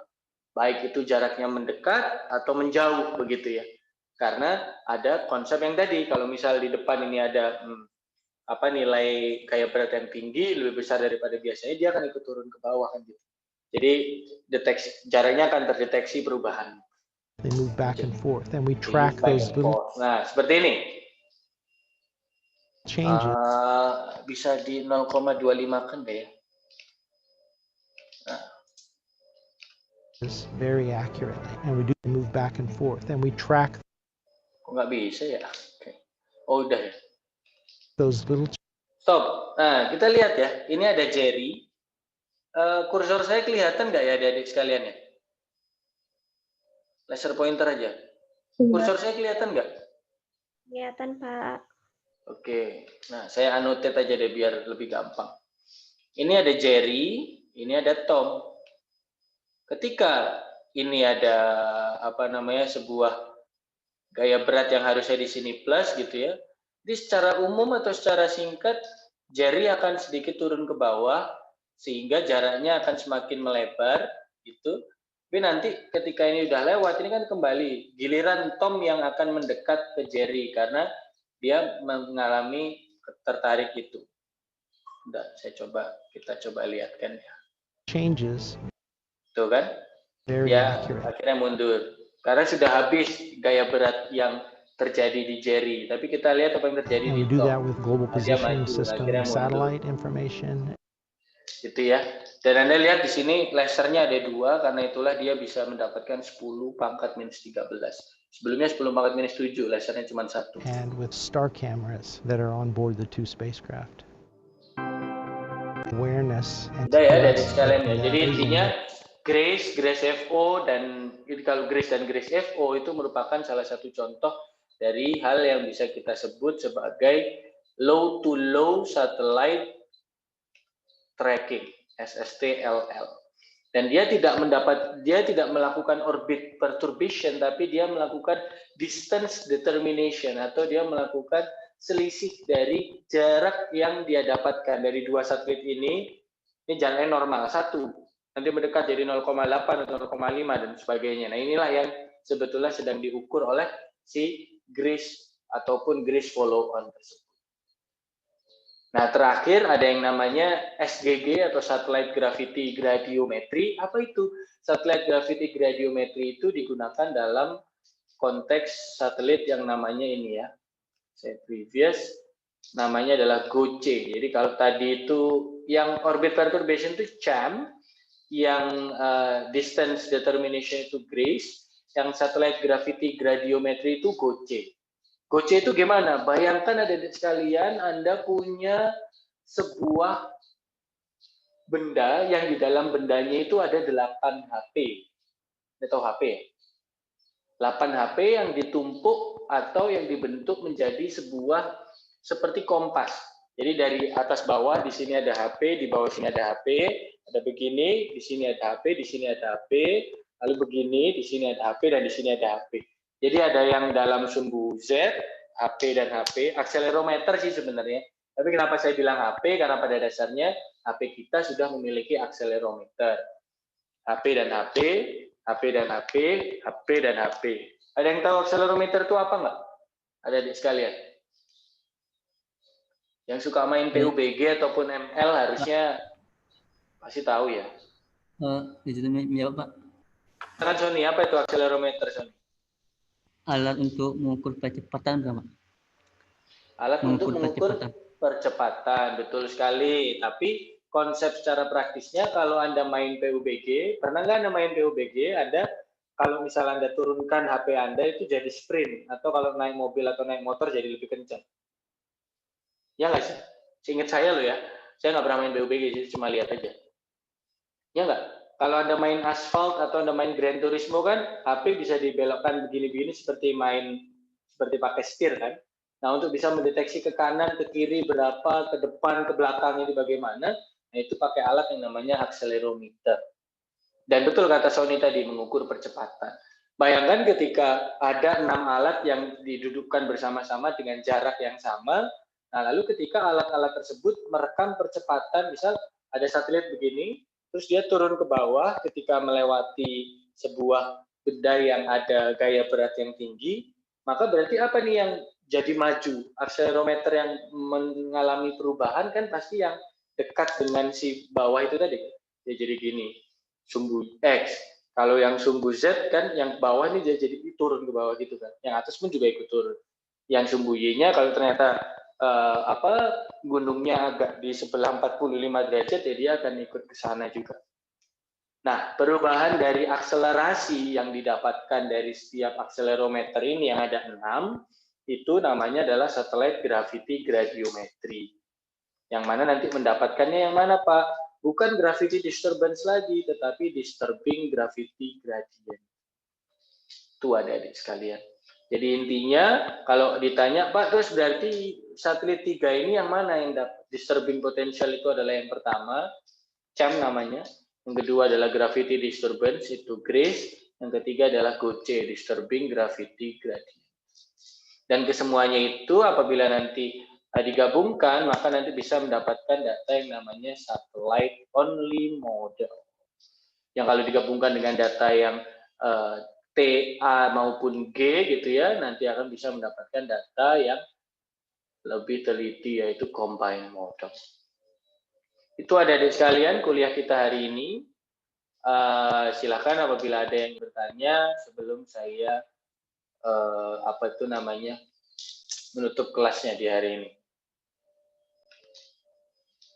Baik itu jaraknya mendekat atau menjauh, begitu ya. Karena ada konsep yang tadi, kalau misal di depan ini ada nilai gaya berat yang tinggi, lebih besar daripada biasanya, dia akan ikut turun ke bawah kan gitu. Jadi jaraknya akan terdeteksi perubahan. They move back and forth, and we track those little Nah, seperti ini. changes. Bisa di 0,25 kan deh ya. Nah. Very accurately, and we do move back and forth, and we track. Kok nggak bisa ya? Okay. Oh udah ya. Those little. Stop. Nah, kita lihat ya. Ini ada Jerry. Kursor saya kelihatan nggak ya adik-adik sekalian ya? Laser pointer aja. Kursor saya kelihatan nggak? Kelihatan, Pak. Oke. Nah, saya annotate aja deh biar lebih gampang. Ini ada Jerry, ini ada Tom. Ketika ini ada sebuah gaya berat yang harusnya di sini plus gitu ya. Jadi secara umum atau secara singkat, Jerry akan sedikit turun ke bawah sehingga jaraknya akan semakin melebar gitu. Tapi nanti ketika ini udah lewat, ini kan kembali giliran Tom yang akan mendekat ke Jerry karena dia mengalami tertarik itu. Udah, kita coba lihat kan ya. Changes. Tuh kan? Ya, akhirnya mundur. Karena sudah habis gaya berat yang terjadi di Jerry. Tapi kita lihat apa yang terjadi And di we do Tom. that with global positioning system, Akhirnya mundur. satellite information. Gitu ya. Dan Anda lihat di sini lasernya ada 2, karena itulah dia bisa mendapatkan 10 pangkat minus 13. Sebelumnya 10 pangkat minus 7, lasernya cuma 1. And with star cameras that are on board the 2 spacecraft. Awareness. Udah ya dari sekalian ya. Jadi intinya Grace FO, dan kalau Grace dan Grace FO itu merupakan salah satu contoh dari hal yang bisa kita sebut sebagai low to low satellite tracking, SSTLL. Dan dia tidak melakukan orbit perturbation, tapi dia melakukan distance determination, atau dia melakukan selisih dari jarak yang dia dapatkan dari 2 satelit ini jaraknya normal 1, nanti mendekat jadi 0,8 atau 0,5 dan sebagainya. Nah, inilah yang sebetulnya sedang diukur oleh si Grace ataupun Grace follow-on tersebut. Nah, terakhir ada yang namanya SGG atau Satellite Gravity Gradiometry. Apa itu? Satellite Gravity Gradiometry itu digunakan dalam konteks satelit yang namanya ini ya. Saya previous, namanya adalah GOCE. Jadi kalau tadi itu yang orbit perturbation itu CHAM, yang distance determination itu GRACE, yang Satellite Gravity Gradiometry itu GOCE. GOCE itu gimana? Bayangkan ada sekalian Anda punya sebuah benda yang di dalam bendanya itu ada 8 HP. Anda tahu HP ya? 8 HP yang ditumpuk atau yang dibentuk menjadi sebuah seperti kompas. Jadi dari atas bawah di sini ada HP, di bawah sini ada HP, ada begini, di sini ada HP, di sini ada HP, lalu begini, di sini ada HP, dan di sini ada HP. Jadi ada yang dalam sumbu Z, HP dan HP, akselerometer sih sebenarnya. Tapi kenapa saya bilang HP? Karena pada dasarnya HP kita sudah memiliki akselerometer. HP dan HP, HP dan HP, HP dan HP. Ada yang tahu akselerometer itu apa nggak? Ada di sekalian. Yang suka main PUBG ataupun ML harusnya pasti tahu ya. Menjawab Pak. Kan Sony, apa itu akselerometer Sony? Alat untuk mengukur percepatan Pak. Alat untuk mengukur percepatan, betul sekali. Tapi konsep secara praktisnya kalau Anda main PUBG, pernah nggak Anda main PUBG? Ada kalau misal Anda turunkan HP Anda itu jadi sprint, atau kalau naik mobil atau naik motor jadi lebih kencang. Ya nggak sih? Seingat saya loh ya, saya nggak pernah main PUBG, jadi cuma lihat aja. Ya nggak? Kalau Anda main asfalt atau Anda main Gran Turismo kan, HP bisa dibelokkan begini-begini seperti pakai setir kan. Nah, untuk bisa mendeteksi ke kanan, ke kiri, berapa, ke depan, ke belakang ini bagaimana, nah itu pakai alat yang namanya akselerometer. Dan betul kata Sony tadi, mengukur percepatan. Bayangkan ketika ada 6 alat yang didudukkan bersama-sama dengan jarak yang sama, nah lalu ketika alat-alat tersebut merekam percepatan, misal ada satelit begini, terus dia turun ke bawah ketika melewati sebuah benda yang ada gaya berat yang tinggi, maka berarti apa nih yang jadi maju? Akselerometer yang mengalami perubahan kan pasti yang dekat dengan si bawah itu tadi. Ya jadi gini, sumbu X. Kalau yang sumbu Z kan yang bawah ini dia jadi turun ke bawah gitu kan. Yang atas pun juga ikut turun. Yang sumbu Y-nya kalau ternyata gunungnya agak di sebelah 45 derajat ya dia akan ikut ke sana juga. Nah, perubahan dari akselerasi yang didapatkan dari setiap akselerometer ini yang ada 6, itu namanya adalah satellite gravity gradiometry. Yang mana nanti mendapatkannya yang mana, Pak? Bukan gravity disturbance lagi, tetapi disturbing gravity gradient. Itu adik-adik sekalian. Jadi intinya, kalau ditanya, Pak, terus berarti satelit 3 ini yang mana yang dapat disturbing potential itu adalah yang pertama, CHAM namanya. Yang kedua adalah gravity disturbance, itu GRACE. Yang ketiga adalah GOCE, disturbing gravity gradient. Dan kesemuanya itu apabila nanti digabungkan, maka nanti bisa mendapatkan data yang namanya satellite only model. Yang kalau digabungkan dengan data yang TA maupun G gitu ya, nanti akan bisa mendapatkan data yang lebih teliti, yaitu combined model. Itu adik-adik sekalian kuliah kita hari ini. Silakan apabila ada yang bertanya sebelum saya menutup kelasnya di hari ini.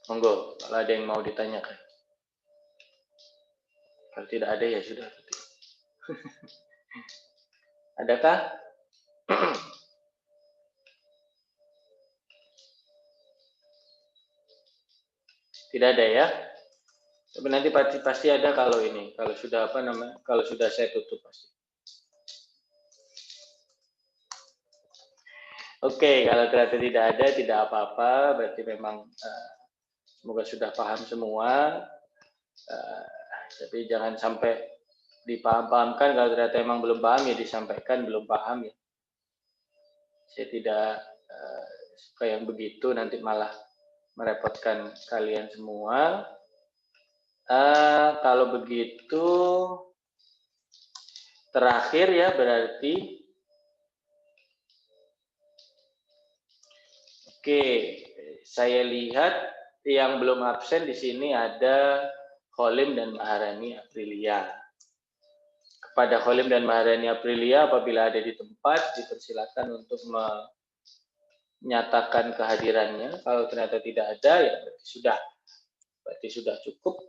Monggo, kalau ada yang mau ditanyakan. Kalau tidak ada ya sudah. Adakah? Tidak ada ya? Tapi nanti pasti ada kalau ini, kalau sudah kalau sudah saya tutup pasti. Oke, kalau ternyata tidak ada, tidak apa-apa, berarti memang semoga sudah paham semua. Tapi jangan sampai dipaham-pahamkan, kalau ternyata memang belum paham ya disampaikan belum paham ya. Saya tidak suka yang begitu, nanti malah merepotkan kalian semua. Kalau begitu terakhir ya berarti oke, saya lihat yang belum absen di sini ada Kholim dan Maharani Aprilia. Kepada Kholim dan Maharani Aprilia apabila ada di tempat dipersilakan untuk menyatakan kehadirannya. Kalau ternyata tidak ada ya berarti sudah cukup.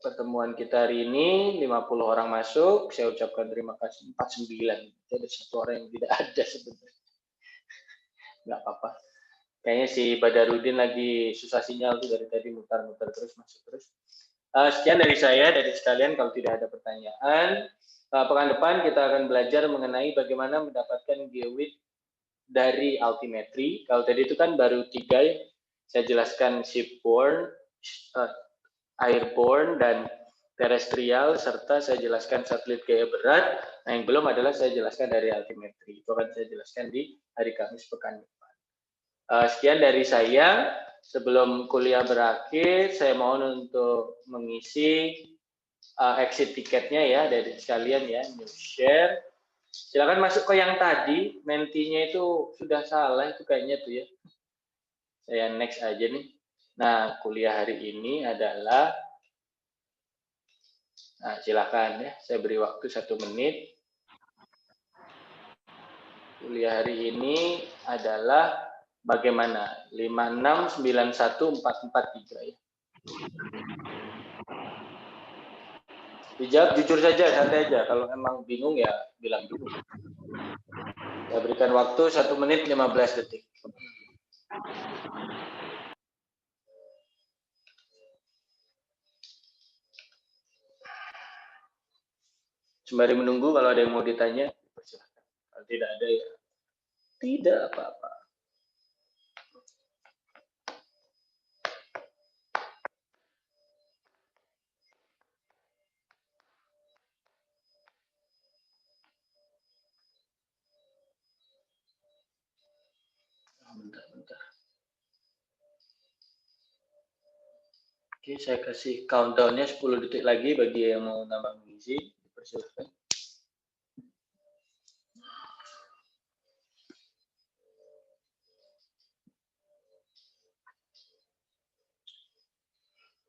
Pertemuan kita hari ini 50 orang masuk, saya ucapkan terima kasih 49. Ada satu orang yang tidak ada sebenarnya. Nggak apa-apa. Kayaknya si Badarudin lagi susah sinyal tuh dari tadi mutar-mutar terus masuk terus. Sekian dari saya, dari sekalian kalau tidak ada pertanyaan. Pekan depan kita akan belajar mengenai bagaimana mendapatkan geowidth dari altimetry. Kalau tadi itu kan baru 3 ya. Saya jelaskan shipborne, airborne dan terestrial, serta saya jelaskan satelit gaya berat. Nah, yang belum adalah saya jelaskan dari altimetri. Itu akan saya jelaskan di hari Kamis pekan depan. Sekian dari saya. Sebelum kuliah berakhir, saya mohon untuk mengisi exit tiketnya ya dari sekalian ya, new share. Silakan masuk ke yang tadi, mentinya itu sudah salah itu kayaknya tuh ya. Saya next aja nih. Nah, kuliah hari ini adalah, nah silakan ya, saya beri waktu 1 menit. Kuliah hari ini adalah bagaimana? 5691443 ya. Dijawab jujur saja, santai aja. Kalau emang bingung ya bilang dulu. Saya berikan waktu 1 menit 15 detik. Sembari menunggu, kalau ada yang mau ditanya, silakan. Kalau tidak ada ya tidak apa-apa. Bentar. Oke, saya kasih countdown-nya 10 detik lagi bagi yang mau nambah mengisi. Dipersilakan.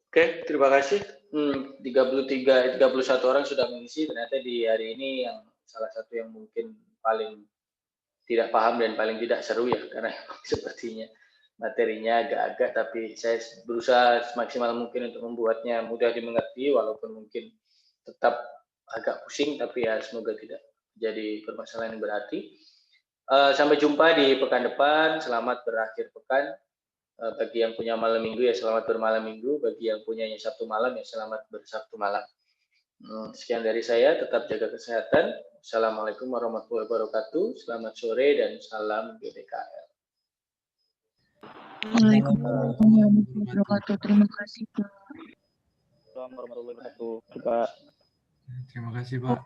Oke, terima kasih. 31 orang sudah mengisi. Ternyata di hari ini yang salah satu yang mungkin paling tidak paham dan paling tidak seru ya, karena sepertinya materinya agak-agak, tapi saya berusaha semaksimal mungkin untuk membuatnya mudah dimengerti, walaupun mungkin tetap agak pusing, tapi ya semoga tidak jadi permasalahan yang berarti. Sampai jumpa di pekan depan. Selamat berakhir pekan. Bagi yang punya malam minggu ya selamat bermalam minggu, bagi yang punyanya Sabtu malam ya selamat bersabtu malam. Sekian dari saya, tetap jaga kesehatan. Assalamualaikum warahmatullahi wabarakatuh. Selamat sore dan salam GBKL. Waalaikumsalam warahmatullahi wabarakatuh. Terima kasih Pak. Assalamualaikum warahmatullahi wabarakatuh. Pak. Terima kasih Pak.